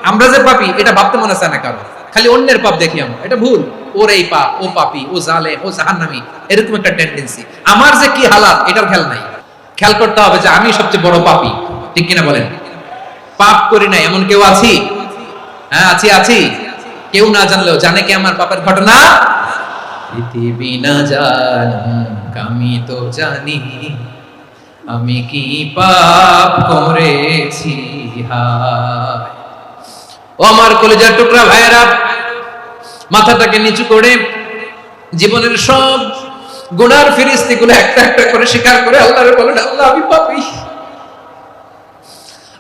আমরা যে পাপী এটা ভাবতে মনে চায় না কারো, খালি অন্যের পাপ দেখি আমরা, এটা ভুল। ওর এই পাপ, ও পাপী, ও জালেম, ও জাহান্নামী, এরকম একটা টেন্ডেন্সি। আমার যে কি হালাত এটার খেয়াল নাই। খেয়াল করতে হবে যে আমি সবচেয়ে বড় পাপী, ঠিক কিনা বলেন? পাপ করি না এমন কেউ আছি? হ্যাঁ আছি, আছি। কেউ না জানলেও জানে কি আমার পাপের ঘটনা? পৃথিবী না জানুক আমি তো জানি, আমি কি পাপ করেছি হায়। ও আমার কলিজার টুকরা ভাইয়েরা, মাথাটাকে নিচু করে জীবনের সব গুনার ফিরিস্তিগুলো একটা একটা করে স্বীকার করে আল্লাহরে বলেন, আল্লাহ আমি পাপী,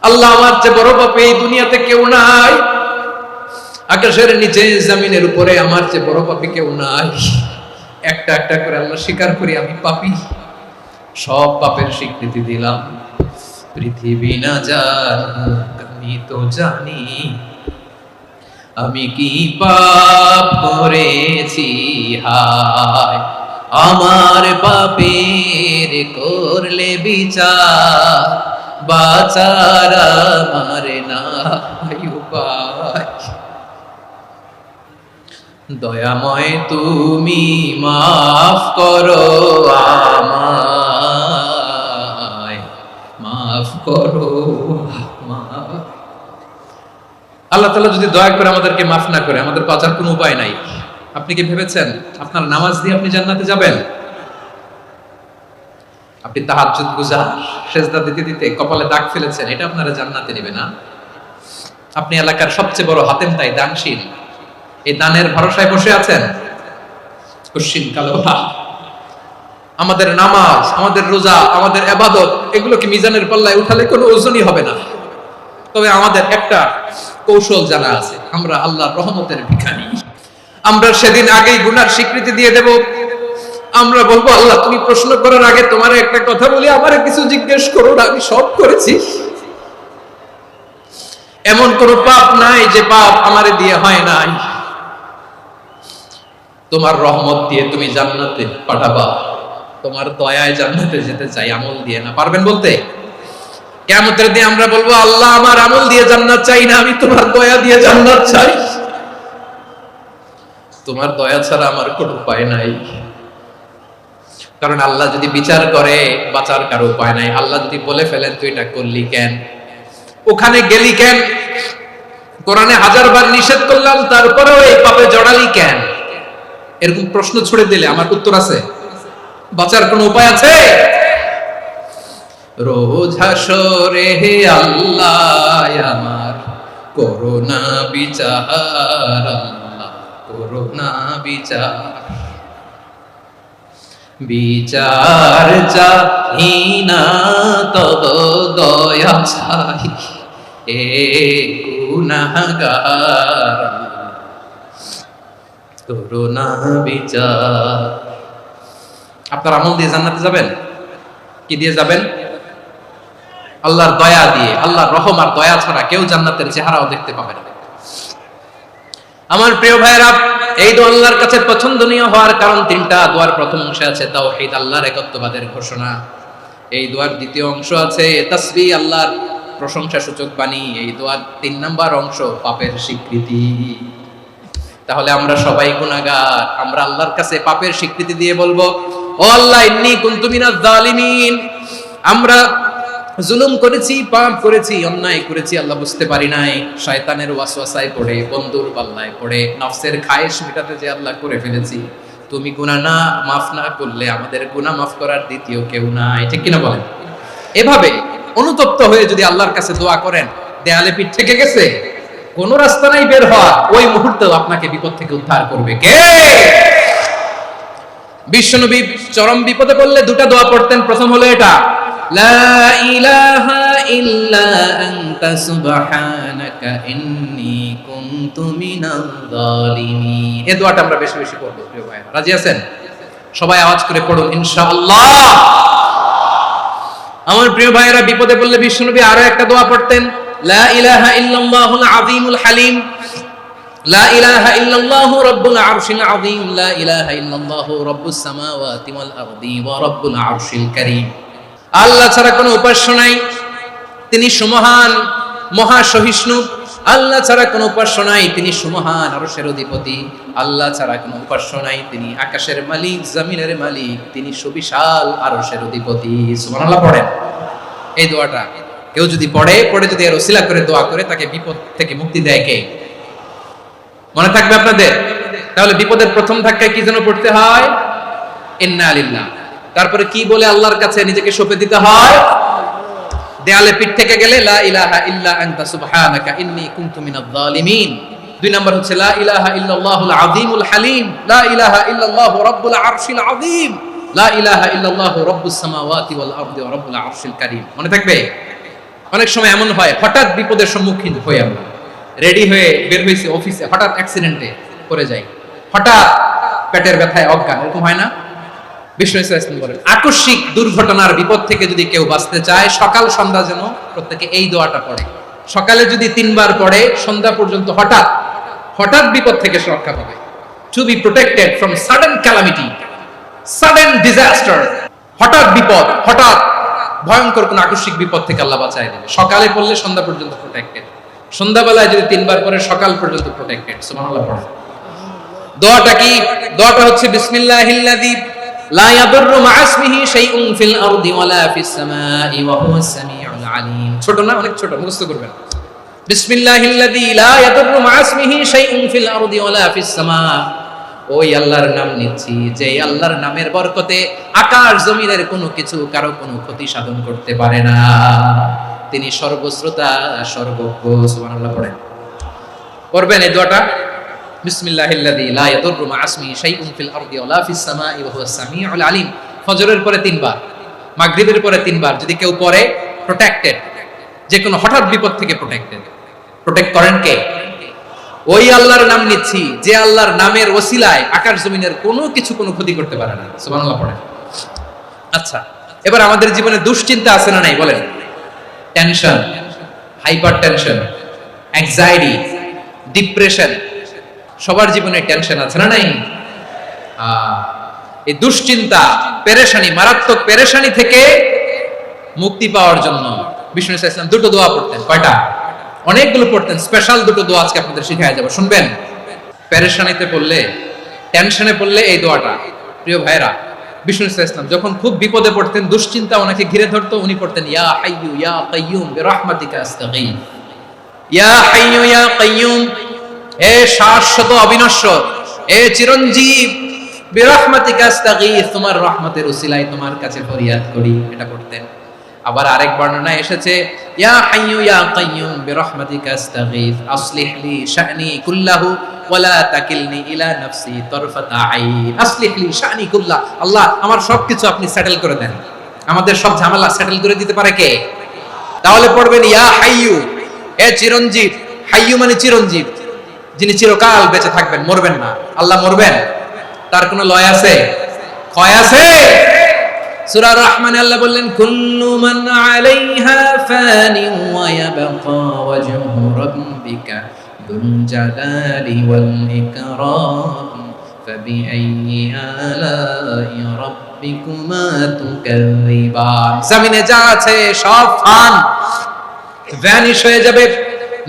আল্লাহ আমার চেয়ে বড় পাপী এই দুনিয়াতে কেউ নাই, আকাশের নিচে জমিনের উপরে আমার চেয়ে বড় পাপী কেউ নাই। একটা একটা করে আল্লাহ স্বীকার করি আমি পাপী, সব পাপের স্বীকৃতি দিলাম। পৃথিবী না জানুক আমি তো জানি, আমি কি পাপ করেছি হায়। আমার পাপের করলে বিচার, বাঁচার আমার নাই উপায়। দয়াময় তুমি মাফ করো আমায়, মাফ করো আমায়। আল্লাহ তাআলা যদি দয়া করে আমাদেরকে মাফ না করে, আমাদের বাঁচার কোনো উপায় নাই। আপনি কি ভেবেছেন আপনার নামাজ দিয়ে আপনি জান্নাতে যাবেন? আপনি তাহাজ্জুদ গুজার, সেজদা দিতে দিতে কপালে দাগ ফেলেছেন, এটা আপনারা জান্নাতে নেবে না। আপনি এলাকার সবচেয়ে বড় হাতেম তাই, দানশীল, এই দানের ভরসায় বসে আছেন, কশিন কালো। আমাদের নামাজ, আমাদের রোজা, আমাদের ইবাদত, এগুলো কি মিজানের পাল্লায় উঠালে কোনো ওজনই হবে না। তবে আমাদের একটা কৌশল জানা আছে, আমরা আল্লাহর রহমতের ভিখারি। আমরা সেদিন আগেই গুনার স্বীকৃতি দিয়ে দেব, আমরা বলবো আল্লাহ তুমি প্রশ্ন করার আগে তোমার একটা কথা বলি, আমারে কিছু জিজ্ঞেস করো না, আমি সব করেছি। এমন কোন পাপ নাই যে পাপ আমারে দিয়ে হয় নাই। তোমার রহমত দিয়ে তুমি জান্নাতে পাঠাবা, তোমার দয়ায় জান্নাতে যেতে চাই, আমল দিয়ে না। পারবেন বলতে? কিয়ামতের দিন আমরা বলবো আল্লাহ আমার আমল দিয়ে জান্নাত চাই না, আমি তোমার দয়া দিয়ে জান্নাত চাই। তোমার দয়া ছাড়া আমার কোনো উপায় নাই। কারণ আল্লাহ যদি বিচার করে বাঁচার কারো উপায় নাই। আল্লাহ যদি বলে ফেলেন তুই এটা করলি কেন, ওখানে গেলি কেন, কোরআনে 1000 বার নিষেধ করলাম তারপরেও এই পাপে জড়ালি কেন, এরকম প্রশ্ন ছুড়ে দিলে আমার উত্তর আছে? বাঁচার কোনো উপায় আছে? রোজ হাসরে হে আল্লাহ আমার করোনা বিচার, আল্লাহ করোনা বিচার, বিচার চাহি না তব দয়া চাই, এ গুনাহগার করোনা বিচার। আপনার আমল দিয়ে জান্নাতে যাবেন? কি দিয়ে যাবেন? আল্লাহর দয়া দিয়ে। আল্লাহর রহম আর দয়া ছাড়া কেউ জান্নাতের চেহারাও দেখতে পাবে না। আমার প্রিয় ভাইরা, এই দোয়া আল্লাহর কাছে পছন্দনীয় হওয়ার কারণ তিনটা। দোয়ার প্রথম অংশে আছে তাওহীদ, আল্লাহর একত্ববাদের ঘোষণা। এই দোয়ার দ্বিতীয় অংশ আছে তাসবিহ, আল্লাহর প্রশংসা সূচক বাণী। এই দোয়ার 3 নাম্বার অংশ পাপের স্বীকৃতি। তাহলে আমরা সবাই গুনাহগার, আমরা আল্লাহর কাছে পাপের স্বীকৃতি দিয়ে বলবো ও আল্লাহ ইন্নী কুনতু মিনাজ জালিমিন, আমরা জুলুম করেছি, পাপ করেছি, অন্যায় করেছি, আল্লাহ বুঝতে পারি নাই, শয়তানের ওয়াসওয়াসায় পড়ে, বন্ধুর পাল্লায় পড়ে, নফসের খায়েশ মেটাতে যে আল্লাহ করে ফেলেছি। তুমি গুনাহ না মাফ না করলে আমাদের গুনাহ মাফ করার দ্বিতীয় কেউ নাই। ঠিক কিনা বলেন? এভাবে অনুতপ্ত হয়ে যদি আল্লাহর কাছে দোয়া করেন, দেয়ালে পিঠ থেকে গেছে, কোন রাস্তা নাই বের হওয়া, ওই মুহূর্তেও আপনাকে বিপদ থেকে উদ্ধার করবে কে? বিশ্বনবী চরম বিপদে পড়লে দুটা দোয়া পড়তেন। প্রথম হলো এটা, লা ইলাহা ইল্লা আনতা সুবহানাকা ইন্নী কুনতু মিনাজ জালিমিন। এই দোয়াটা আমরা বেশি বেশি পড়ব প্রিয় ভাইরা। রাজি আছেন? সবাই আওয়াজ করে পড়ুন ইনশাআল্লাহ। আমার প্রিয় ভাইরা, বিপদে পড়লে বিশ্বনবী আরো একটা দোয়া পড়তেন, লা ইলাহা ইল্লাল্লাহুল আযীমুল হালিম, লা ইলাহা ইল্লাল্লাহু রাব্বুল আরশিল আযীম, লা ইলাহা ইল্লাল্লাহু রাব্বুস সামাওয়াতি ওয়াল আরদি ওয়া রাব্বুল আরশিল কারীম। আল্লাহ ছাড়া কোনো উপাস্য নাই, তিনি সুমহান, মহা সহিষ্ণু। আল্লাহ ছাড়া কোনো উপাস্য নাই, তিনি সুমহান, আরশের অধিপতি। আল্লাহ ছাড়া কোনো উপাস্য নাই, তিনি আকাশের মালিক, জমিনের মালিক, তিনি সুবিশাল আরশের অধিপতি। সুবহানাল্লাহ পড়েন। এই দোয়াটা কেউ যদি পড়ে যদি এর ওসিলা করে দোয়া করে, তাকে বিপদ থেকে মুক্তি দেয় কে? মনে থাকবে আপনাদের? তাহলে বিপদের প্রথম ধাক্কায় কি যেন পড়তে হয়? ইন্না লিল্লাহ। তারপরে কি বলে আল্লাহর কাছে নিজেকে সঁপে দিতে হয়? দেয়ালে পিঠ থেকে গেলে লা ইলাহা ইল্লা আনতা সুবহানাকা ইন্নী কুনতু মিনাজ জালিমিন। 2 নাম্বার হচ্ছে লা ইলাহা ইল্লাল্লাহুল আযীমুল হালিম, লা ইলাহা ইল্লাল্লাহু রাব্বুল আরশিল আযীম, লা ইলাহা ইল্লাল্লাহু রাব্বুস সামাওয়াতি ওয়াল আরদি ওয়া রাব্বুল আরশিল কারীম। মনে থাকবে? অনেক সময় এমন হয়, হঠাৎ বিপদের সম্মুখীন হই আমরা, রেডি হয়ে বের হইছি অফিসে, হঠাৎ অ্যাক্সিডেন্টে পড়ে যাই, হঠাৎ পেটের ব্যথায় অজ্ঞান, এরকম হয় না? বিষ্ণু ইসলাম বলেন, আকস্মিক দুর্ঘটনার বিপদ থেকে যদি কেউ বাঁচতে চায়, সকাল সন্ধ্যা যেন প্রত্যেকে এই দোয়াটা পড়ে। সকালে যদি 3 বার পড়ে, সন্ধ্যা পর্যন্ত হঠাৎ হঠাৎ বিপদ থেকে সে রক্ষা পাবে। To be protected from sudden calamity, sudden disaster. হঠাৎ বিপদ, হঠাৎ ভয়ঙ্কর কোন আকস্মিক বিপদ থেকে আল্লাহ বাঁচায় দেবে। সকালে পড়লে সন্ধ্যা পর্যন্ত প্রোটেক্টেড, সন্ধ্যাবেলায় যদি 3 বার পড়ে সকাল পর্যন্ত প্রোটেক্টেড। সুবহানাল্লাহ পড়ে। দোয়াটা কি? দোয়াটা হচ্ছে বিসমিল্লাহিল্লাযী লা ইয়াদুররু মা ইসমিহি শাইউন ফিল আরদি ওয়ালা ফিস সামাই ওয়া হুয়াস সামিউল আলিম। ছোট না? অনেক ছোট, মুখস্থ করবেন। বিসমিল্লাহিল্লাযী লা ইয়াদুররু মা ইসমিহি শাইউন ফিল আরদি ওয়ালা ফিস সামা। ওই আল্লাহর নাম নিচ্ছি যে আল্লাহর নামের বরকতে আকাশ জমিনের কোনো কিছু কারো কোনো ক্ষতি সাধন করতে পারে না। তিনি সর্বশ্রোতা, সর্বজ্ঞ। সুবহানাল্লাহ পড়েন। পড়বেন এই দোয়াটা, বিসমিল্লাহিল্লাযী লা ইয়াদুররু মা ইসমিহি শাইউন ফিল আরদি ওয়ালা ফিস সামাই ওয়া হুয়াস সামিউল আলিম। ফজরের পরে 3 বার, মাগরিবের পরে 3 বার যদি কেউ পড়ে, প্রোটেক্টেড, যে কোনো হঠাৎ বিপদ থেকে প্রোটেক্টেড। প্রোটেক্ট করেন কে? ওই আল্লাহর নাম নিচ্ছি যে আল্লাহর নামের ওসিলায় আকাশ জমিনের কোনো কিছু কোনো ক্ষতি করতে পারে না। সুবহানাল্লাহ পড়ে। আচ্ছা, এবার আমাদের জীবনে দুশ্চিন্তা আছে না নাই বলেন? Tension, hyper tension, anxiety, depression, সবার জীবনে টেনশন আছে না নাই? এই দুশ্চিন্তা, পেরেশানি, মারাত্মক পেরেশানি থেকে মুক্তি পাওয়ার জন্য বিষ্ণু সাল্লাল্লাহু আলাইহি ওয়াসাল্লাম দুটো দোয়া পড়তেন। কয়টা? অনেকগুলো পড়তেন। স্পেশাল দুটো দোয়া আজকে আপনাদের শিখায়া যাব, শুনবেন। পেরেশানিতে পড়লে, টেনশনে পড়লে এই দোয়াটা, প্রিয় ভাইরা, বিষ্ণু সাল্লাল্লাহু আলাইহি ওয়াসাল্লাম যখন খুব বিপদে পড়তেন, দুশ্চিন্তা ওনাকে ঘিরে ধরতো, উনি পড়তেন ইয়া হাইয়্যু ইয়া কাইয়্যুম বিরহমাতিকা আস্তাগীথ। ইয়া হাইয়্যু ইয়া কাইয়্যুম, হে শাশ্বত অবিনশ্বর, হে চিরঞ্জীব, বিরহমাতিকা আস্তাগীথ, তোমার রহমতের উসিলায় তোমার কাছে ফরিয়াদ করি, এটা পড়তেন। আবার আরেক বর্ণনায় এসেছে ইয়া হাইয়্যু ইয়া কাইয়্যুম বিরহমাতিকা আস্তাগীথ আসলিহ লি শা'নি কুল্লাহু ওয়া লা তাকিলনি ইলা নাফসি তারফাতা আইন। আসলিহ লি শা'নি কুল্লাহ, আল্লাহ আমার সবকিছু আপনি সেটেল করে দেন, আমাদের সব ঝামেলা সেটেল করে দিতে পারে কে? তাহলে পড়বেন ইয়া হাইয়্যু, হে চিরঞ্জীব। হাইয়্যু মানে চিরঞ্জীব, যিনি চিরকাল বেঁচে থাকবেন, মরবেন না। আল্লাহ মরবেন? তার কোনো লয় আছে? ক্ষয় আছে? সূরা রহমানে আল্লাহ বললেন কুল্লু মান আলাইহা ফানি ওয়া ইয়াবকা ওয়াজহু রাব্বিকা যুল জালালি ওয়াল ইকরাম ফাবিআইয়ি আলাই রাব্বিকুমা তুকাযযিবান। জমিনে যা আছে সব ভ্যানিশ হয়ে যাবে,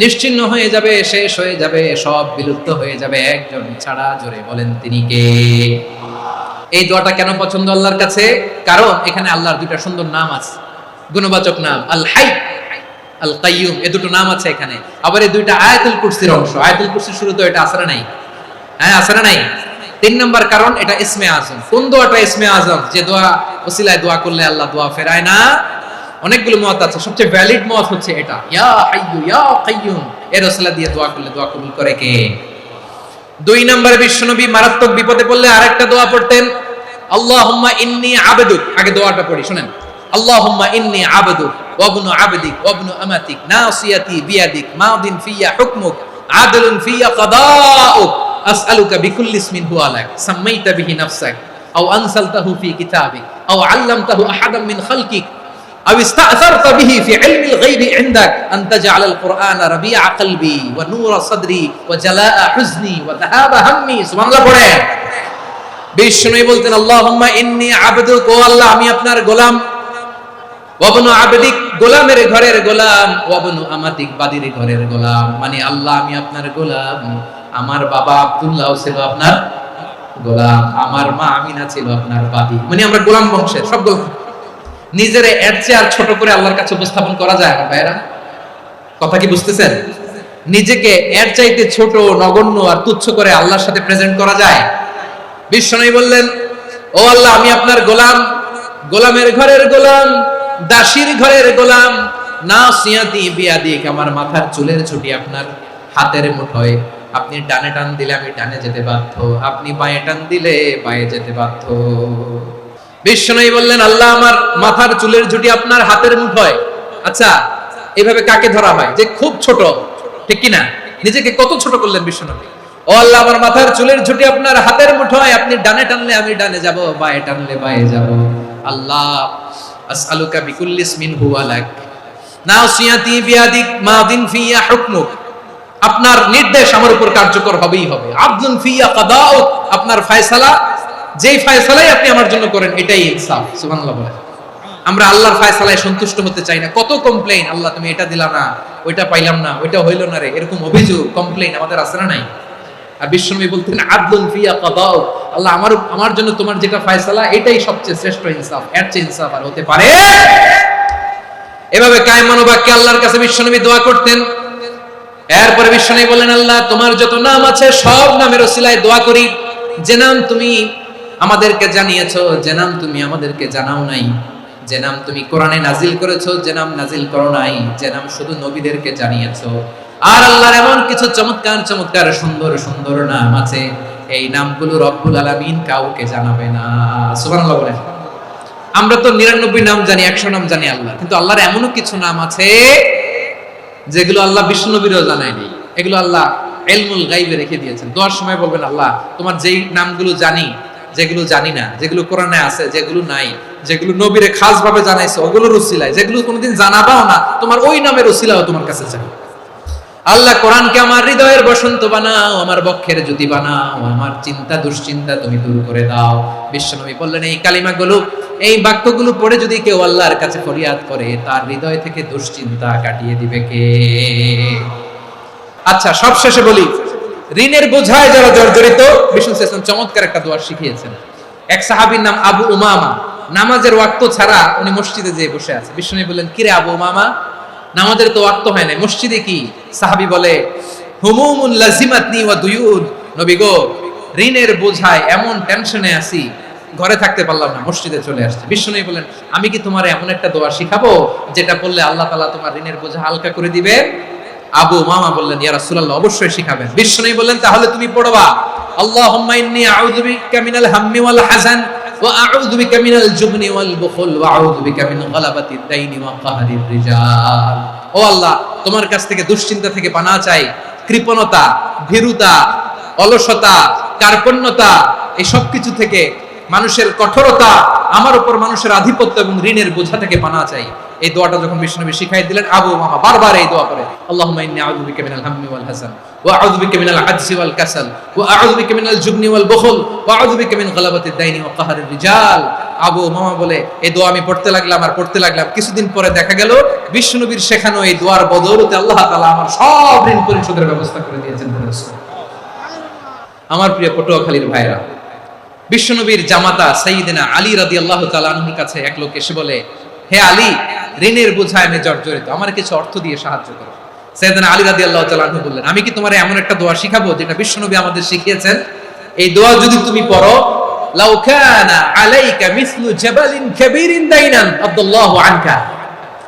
নিশ্চিহ্ন হয়ে যাবে, শেষ হয়ে যাবে, সব বিলুপ্ত হয়ে যাবে, একজন ছাড়া। জোরে বলেন তিনি কে? এই দোয়াটা কেন পছন্দ আল্লাহর কাছে? কারণ এখানে আল্লাহর দুইটা সুন্দর নাম আছে, গুণবাচক নাম, আল হাই, আল কাইয়ুম, এই দুটো নাম আছে এখানে। আবার এই দুইটা আয়াতুল কুরসির অংশ। আয়াতুল কুরসির শুরুতে এটা আছে না নাই? হ্যাঁ, আছে না নাই? 3 নাম্বার কারণ এটা ইসমে আজম। কোন দোয়াটা ইসমে আজম? যে দোয়া ওসিলায় দোয়া করলে আল্লাহ দোয়া ফেরায় না। অনেকগুলো মত আছে, সবচেয়ে ভ্যালিড মত হচ্ছে এটা, ইয়া হাইয়্যু ইয়া কাইয়্যুম, এর ওসিলা দিয়ে দোয়া করলে দোয়া কবুল করে কে? 2 নম্বরে বিশ্বনবী মারাত্মক বিপদে পড়লে আরেকটা দোয়া পড়তেন, আল্লাহুম্মা ইন্নী আবদুক। আগে দোয়াটা পড়ি, শুনেন। আল্লাহুম্মা ইন্নী আবদুক ওয়া ইবনু আবদিক ওয়া ইবনু আমাতিক নাসিয়াতি বিয়াদিক মাদিন ফিয়া হুকমুক আদলুন ফিয়া কাদাউক আসআলুকা বিকুল্লি ইসমিন হুয়া লাক সাম্মাইতা বিহি নাফসাক আও আনসালতাহু ফি কিতাবিক আও আল্লামতাহু আহাদাম মিন খালকিক أو استأثرت به في علم الغيب عندك أن تجعل القرآن ربيع قلبي ونور صدري وجلاء حزني وذهاب همي। সুবহান আল্লাহ পড়ে। বিষ্ণু বলতেন আল্লাহুম্মা ইন্নী আবদুক, ও আল্লাহ আমি আপনার গোলাম, ওয়া ইবনু আবদিক, গোলামের ঘরের গোলাম, ওয়া ইবনু আমাতিক, বাদীর ঘরের গোলাম। মানে আল্লাহ আমি আপনার গোলাম, আমার বাবা আব্দুল্লাহ ছিল আপনার গোলাম, আমার মা আমিনা ছিল আপনার বাদী। মানে আমরা গোলাম বংশের, সব গোলাম। নিজের এর চেয়ে আর ছোট করে আল্লাহর কাছে উপস্থাপন করা যায় না ভাইরা? কথা কি বুঝতেছেন? নিজেকে এর চাইতে ছোট, নগণ্য আর তুচ্ছ করে আল্লাহর সাথে প্রেজেন্ট করা যায়? বিশ্বনবী বললেন ও আল্লাহ আমি আপনার গোলাম, গোলামের ঘরের গোলাম, দাসীর ঘরের গোলাম, নাসিয়াতি বিয়াদিক, আমার মাথার চুলের ছুটি আপনার হাতের মুঠোয়। আপনি ডানে টান দিলে আমি ডানে যেতে বাধ্য, আপনি বাঁয়ে টান দিলে বাঁয়ে যেতে বাধ্য। বিশ্বনবী বললেন আল্লাহ আমার মাথার চুলের ঝুঁটি আপনার হাতের মুঠোয়। আচ্ছা, এইভাবে কাকে ধরা হয়? যে খুব ছোট, ঠিক কি না? নিজেকে কত ছোট করলেন বিশ্বনবী। ও আল্লাহ আমার মাথার চুলের ঝুঁটি আপনার হাতের মুঠোয়, আপনি ডানে টানলে আমি ডানে যাব, বাঁয়ে টানলে বাঁয়ে যাব। আল্লাহ আসআলুকা বিকুল্লি ইসমিন হুয়া লাক নাসিয়াতি বিয়াদিক মাদিন ফিয়া হুকমুক, আপনার নির্দেশ আমার উপর কার্যকর হবেই হবে। আদলুন ফিয়া কাদাউক, আপনার ফয়সালা, যেই ফয়সালাই আপনি আমার জন্য করেন এটাই ইনসাফ। সুবহানাল্লাহ বলে। আমরা আল্লাহর ফয়সালায় সন্তুষ্ট হতে চাই না। কত কমপ্লেইন, আল্লাহ তুমি এটা দিলা না, ওইটা পাইলাম না, ওইটা হইল না রে, এরকম অভিযোগ, কমপ্লেইন আমাদের আছে না নাই? আর বিশ্বনবী বলতেন আদলুন ফিয়া কাদাউ, আল্লাহ আমার জন্য তোমার যেটা ফয়সালা এটাই সবচেয়ে শ্রেষ্ঠ ইনসাফ, এর চেয়ে ইনসাফ আর হতে পারে? এভাবে কায়েম মনোবাক্যে আল্লাহর কাছে বিশ্বনবী দোয়া করতেন। এরপরে বিশ্বনবী বললেন আল্লাহ তোমার যত নাম আছে সব নামের ওসিলায় দোয়া করি, যে নাম তুমি আমাদেরকে জানিয়েছো, যে নাম তুমি আমাদেরকে জানাও নাই, যে নাম তুমি কোরআনে নাজিল করেছো, যে নাম নাজিল করো নাই, যে নাম শুধু নবীদেরকে জানিয়েছো। আর আল্লাহর এমন কিছু চমৎকার চমৎকার সুন্দর সুন্দর নাম আছে, এই নামগুলো রব্বুল আলামিন কাউকে জানাবে না। সুবহানাল্লাহ বলেন। আমরা তো 99 নাম জানি, 100 নাম জানি আল্লাহ, কিন্তু আল্লাহর এমনও কিছু নাম আছে যেগুলো আল্লাহ বিষ্ণু নবীরও জানায়নি। এগুলো আল্লাহ ইলমুল গায়বে রেখে দিয়েছেন। দোয়ার সময় বলবেন, আল্লাহ তোমার যেই নামগুলো জানি, যেগুলো জানি না, যেগুলো কোরআনে আছে, যেগুলো নাই, যেগুলো নবীরে খাস ভাবে জানাইছো ওগুলোর উসিলায়, যেগুলো কোনোদিন জানাবাও না তোমার ওই নামের উসিলাও তোমার কাছে চাই। আল্লাহ কোরআনকে আমার হৃদয়ের বসন্ত বানাও, আমার বক্ষের জ্যোতি বানাও, আমার চিন্তা দুশ্চিন্তা তুমি দূর করে দাও। বিশ্বনবী বললেন, এই কালিমাগুলো, এই বাক্যগুলো পড়ে যদি কেউ আল্লাহর কাছে ফরিয়াদ করে, তার হৃদয় থেকে দুশ্চিন্তা কাটিয়ে দিবে কে? আচ্ছা, সবশেষে বলি, ঋণের বোঝায় যারা জর্জরিত, বিষ্ণু সাল্লাল্লাহু আলাইহি ওয়াসাল্লাম চমৎকার একটা দোয়া শিখিয়েছেন। এক সাহাবীর নাম আবু উমামা, নামাজের ওয়াক্ত ছাড়া উনি মসজিদে যেয়ে বসে আছে। বিষ্ণু বললেন, কিরে আবু উমামা, নামাজের তো ওয়াক্ত হয় না, মসজিদে কি? সাহাবী বলে, হুমুমুন লাজিমাতনি ওয়া দুয়ুন, নবী গো, ঋণের বোঝায় এমন টেনশনে আছি, ঘরে থাকতে পারলাম না, মসজিদে চলে আসছে। বিষ্ণু বলেন, আমি কি তোমার এমন একটা দোয়া শিখাবো যেটা বললে আল্লাহ তাআলা তোমার ঋণের বোঝা হালকা করে দিবে? আবু উমামা বললেন, ইয়া রাসূলুল্লাহ, অবশ্যই শিখাবেন। বিষ্ণু বললেন, তাহলে তুমি পড়বা, আল্লাহুম্মা ইন্নী আউযু বিকা মিনাল হাম্মি ওয়াল হাযান ওয়া আউযু বিকা মিনাল জুবনি ওয়াল বুখল ওয়া আউযু বিকা মিন গালাবাতিদ দাইনি ওয়া কাহরির রিজাল। ও আল্লাহ, তোমার কাছ থেকে দুশ্চিন্তা থেকে পানাহ চাই, কৃপণতা, ভীরুতা, অলসতা, কার্পণ্যতা, এই সব কিছু থেকে, মানুষের কঠোরতা, আমার উপর মানুষের আধিপত্য এবং ঋণের বোঝা থেকে পানাহ চাই। এই দোয়াটা যখন বিষ্ণু শিখাই দিলেন, আবু উমামা বারবার এই দোয়া করে, আল্লাহুম্মা ইন্নী আউযু বিকা মিনাল হাম্মি ওয়াল হাযান ওয়া আউযু বিকা মিনাল আজজি ওয়াল কাসাল ওয়া আউযু বিকা মিনাল জুবনি ওয়াল বুখল ওয়া আউযু বিকা মিন গালাবাতিদ দাইনি ওয়া কাহরির রিজাল। আবু উমামা বলে, এই দোয়া আমি পড়তে লাগলাম আর পড়তে লাগলাম, কিছুদিন পরে দেখা গেল বিষ্ণু নবীর শেখানো এই দোয়ার বদৌলতে আল্লাহ তাআলা আমার সব ঋণ পরিশোধের ব্যবস্থা করে দিয়েছেন। আমার প্রিয় পটুয়াখালীর ভাইরা, বিশ্বনবীর জামাতা সাইয়্যিদিনা আলী রাদিয়াল্লাহু তাআলা আনহুর কাছে এক লোক এসে বলে, হে আলী, ঋণের বোঝায় আমি জর্জরিত, আমার কিছু অর্থ দিয়ে সাহায্য করো। সাইয়্যিদিনা আলী রাদিয়াল্লাহু তাআলা আনহু বললেন, আমি কি তোমার এমন একটা দোয়া শিখাবো যেটা বিশ্বনবী আমাদের শিখিয়েছেন? এই দোয়া যদি তুমি পড়ো, লাউ কানা আলাইকা মিসলু জাবালিন কাবীরিন দাইনান আব্দুল্লাহু আনকা,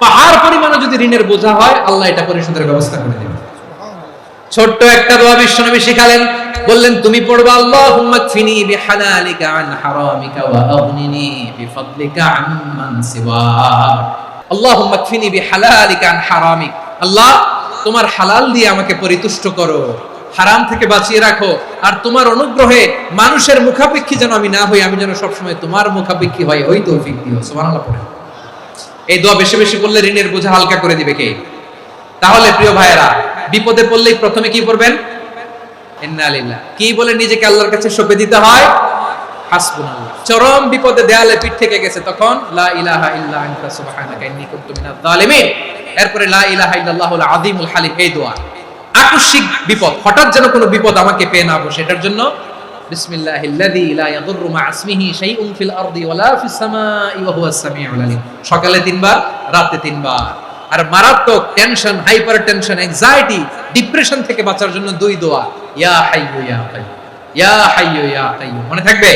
পাহাড় পরিমাণে যদি ঋণের বোঝা হয়, আল্লাহ এটা পরিশোধের ব্যবস্থা করে দেবেন। ছোট্ট একটা দোয়া বিশ্বনবী শিখালেন, বললেন, তুমি পড়বা, আল্লাহুম্মা কফিনি বিহালালিকা আন হারামিকা ওয়া আগনিনি বিফাদলিকা আম্মান সিওয়াক। আল্লাহুম্মা কফিনি বিহালালিকা আন হারামিক, আল্লাহ তোমার হালাল দিয়ে আমাকে পরিতুষ্ট করো, হারাম থেকে বাঁচিয়ে রাখো, আর তোমার অনুগ্রহে মানুষের মুখাপেক্ষী যেন আমি না হই, আমি যেন সবসময় তোমার মুখাপেক্ষী হই, ওই তৌফিক দিও। সুবহানাল্লাহ পড়ে। এই দোয়া বেশি বেশি করলে ঋণের বোঝা হালকা করে দিবে কে? তাহলে প্রিয় ভাইয়েরা, বিপদে পড়লেই প্রথমে কি পড়বেন? ইন্না লিল্লাহ। কি বলে নিজেকে আল্লাহর কাছে সঁপে দিতে হয়? হাসবুনাল্লাহ। চরম বিপদে দেয়ালে পিঠ থেকে গেছে, তখন লা ইলাহা ইল্লা আনতা সুবহানাকা ইন্নী কুনতু মিনাজ জালিমিন। এরপরে লা ইলাহা ইল্লাল্লাহুল আযীমুল হালিম, এই দোয়া। আকস্মিক বিপদ, হঠাৎ যেন কোনো বিপদ আমাকে পেয়ে না বসে, এটার জন্য বিসমিল্লাহিল্লাযী লা ইয়াদুররু মা ইসমিহি শাইউন ফিল আরদি ওয়ালা ফিস সামাই ওয়া হুয়াস সামিউল আলীম। সকালে 3 বার, রাতে 3 বার। আর মারাত্মক tension, hyper tension, anxiety, depression থেকে বাঁচার জন্য 2 দোয়া, ইয়া হাইয়্যু ইয়া কাইয়্যুম, ইয়া হাইয়্যু ইয়া কাইয়্যুম, মনে থাকবে?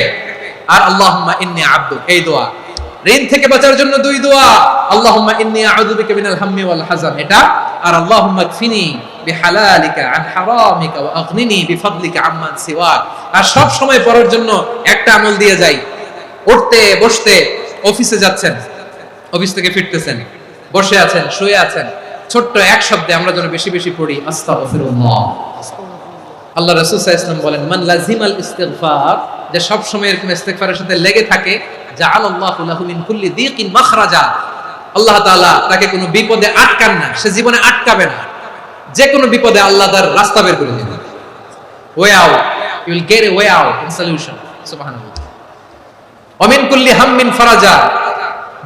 আর আল্লাহুম্মা ইন্নী আবদুক, এই দোয়া। ঋণ থেকে বাঁচার জন্য 2 দোয়া, আল্লাহুম্মা ইন্নী আউযু বিকা মিনাল হাম্মি ওয়াল হাযান, এটা। আর আল্লাহুম্মা কফিনি বিহালালিকা আন হারামিকা ওয়া আগনিনি বিফাদলিকা আম্মান সিওয়াক। আর সব সময় পড়ার জন্য একটা আমল দিয়ে যাই, উঠতে বসতে, অফিসে যাচ্ছেন, অফিস থেকে ফিরতেছেন, বসে আছেন, শুয়ে আছেন, ছোট্ট এক শব্দে আমরা যেন বেশি বেশি পড়ি, আস্তাগফিরুল্লাহ। আল্লাহ রাসূল সাল্লাল্লাহু আলাইহি ওয়াসাল্লাম বলেন, মান লাজিমাল ইস্তিগফার, যে সব সময় এরকম ইস্তিগফারের সাথে লেগে থাকে, জাআলাল্লাহু লাহু মিন কুল্লি দীকিন মাখরাজা, আল্লাহ তাআলা তাকে কোনো বিপদে আটকান না, সে জীবনে আটকাবে না, যে কোনো বিপদে আল্লাহ তার রাস্তা বের করে দিবেন। Way out, you will get a way out in solution. সুবহানাল্লাহ। ওয়া মিন কুল্লি হাম্মিন ফারাজা,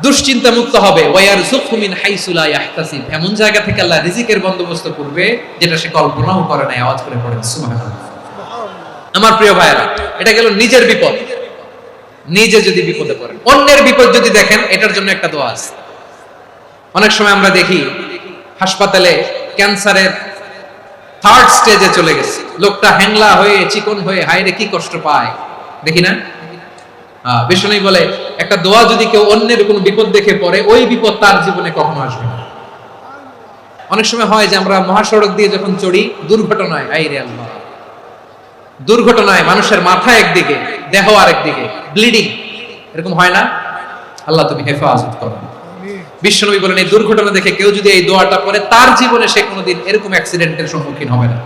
দুশ্চিন্তা মুক্ত হবে। ওয়ায়ারযুকহু মিন হাইসু লা ইয়াহতাসিব, এমন জায়গা থেকে আল্লাহ রিজিকের বন্দোবস্ত করবে যেটা সে কল্পনাও করে নাই। আওয়াজ করে পড়েন সুবহানাল্লাহ। আমার প্রিয় ভাইরা, এটা গেল নিজের বিপদ। নিজে যদি বিপদে পড়েন, অন্যের বিপদ যদি দেখেন, এটার জন্য একটা দোয়া আছে। অনেক সময় আমরা দেখি হাসপাতালে ক্যান্সারের 3rd স্টেজে চলে গেছে, লোকটা হ্যাংলা হয়ে, চিকন হয়ে, হায়রে কি কষ্ট পায়, দেখি না? বিষ্ণু বলে, একটা দোয়া যদি কেউ অন্যের কোনো বিপদ দেখে পড়ে, ওই বিপদ তার জীবনে কখনো আসবে না। অনেক সময় হয় যে আমরা মহাসড়ক দিয়ে যখন চড়ি, দুর্ঘটনায়, আইরে আল্লাহ, দুর্ঘটনায় মানুষের মাথা একদিকে, দেহ আরেকদিকে, ব্লিডিং, এরকম হয় না? আল্লাহ তুমি হেফাজত করো। বিশ্বনবী বলেন, এই দুর্ঘটনা দেখে কেউ যদি এই দোয়াটা পড়ে, তার জীবনে সে কোনোদিন এরকম অ্যাক্সিডেন্টের সম্মুখীন হবে না।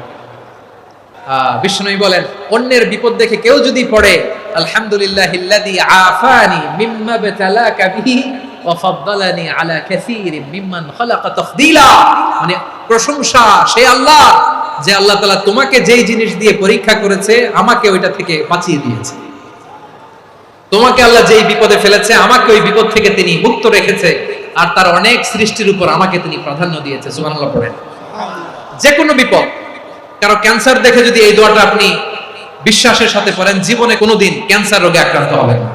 বিষ্ণু বলেন অন্যের বিপদ দেখে কেউ যদি পড়ে আলহামদুলিল্লাহিল্লাযী আফানি মিম্মা বাতালাকা বিহি ওয়া ফাদ্দালানি আলা কাসীরিন মিম্মান খালাকা তাফদীলা, মানে প্রশংসা সেই আল্লাহ যে আল্লাহ তাআলা তোমাকে যেই জিনিস দিয়ে পরীক্ষা করেছে আমাকে ওইটা থেকে বাঁচিয়ে দিয়েছে। তোমাকে আল্লাহ যেই বিপদে ফেলেছে আমাকে ওই বিপদ থেকে তিনি মুক্ত রেখেছে, আর তার অনেক সৃষ্টির উপর আমাকে তিনি প্রাধান্য দিয়েছে। সুবহানাল্লাহ পড়েন। যে কোনো বিপদ, কারো ক্যান্সার দেখে যদি এই দোয়াটা আপনি বিশ্বাসের সাথে পড়েন, জীবনে কোনোদিন ক্যান্সার রোগে আক্রান্ত হবেন না।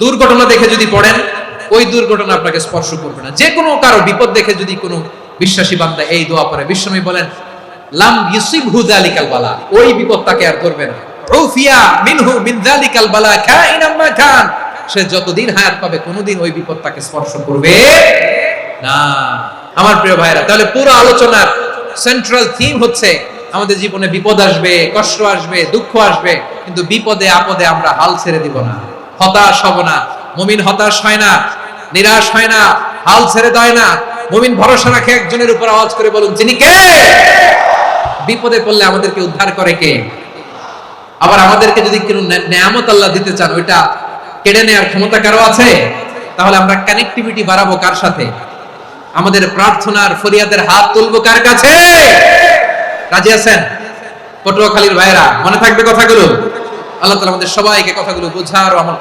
দুর্ঘটনা দেখে যদি পড়েন, ওই দুর্ঘটনা আপনাকে স্পর্শ করবে না। যে কোনো কারো বিপদ দেখে যদি কোনো বিশ্বাসী বান্দা এই দোয়া পড়ে, বিশ্বনবী বলেন লাম ইউসিবহু যালিকাল বালা, ওই বিপদ তাকে আর ধরবে না। উফিয়া মিনহু মিন যালিকাল বালা কাইনাম মা কান, সে যতদিন হায়াত পাবে কোনোদিন ওই বিপদ তাকে স্পর্শ করবে না। আমার প্রিয় ভাইরা, তাহলে পুরো আলোচনার সেন্ট্রাল থিম হচ্ছে আমাদের জীবনে বিপদ আসবে, কষ্ট আসবে, দুঃখ আসবে, কিন্তু বিপদে আপদে আমরা হাল ছেড়ে দিব না, হতাশ হব না। মুমিন হতাশ হয় না, নিরাশ হয় না, হাল ছেড়ে দেয় না। মুমিন ভরসা রাখে একজনের উপর। আওয়াজ করে বলুন, যিনি কে? বিপদে পড়লে আমাদেরকে উদ্ধার করে কে? আবার আমাদেরকে যদি কোনো নেয়ামত আল্লাহ দিতে চান, ওইটা কেড়ে নেওয়ার ক্ষমতা কারো আছে? তাহলে আমরা কানেক্টিভিটি বাড়াবো কার সাথে? আমাদের প্রার্থনার ফরিয়াদের হাত তুলবো কার কাছে? রাজি আছেন? পটুয়াখালীর ভাইরা, মনে থাকবে কথাগুলো। আল্লাহ তাআলা আমাদের সবাইকে কথাগুলো বোঝার ও আমল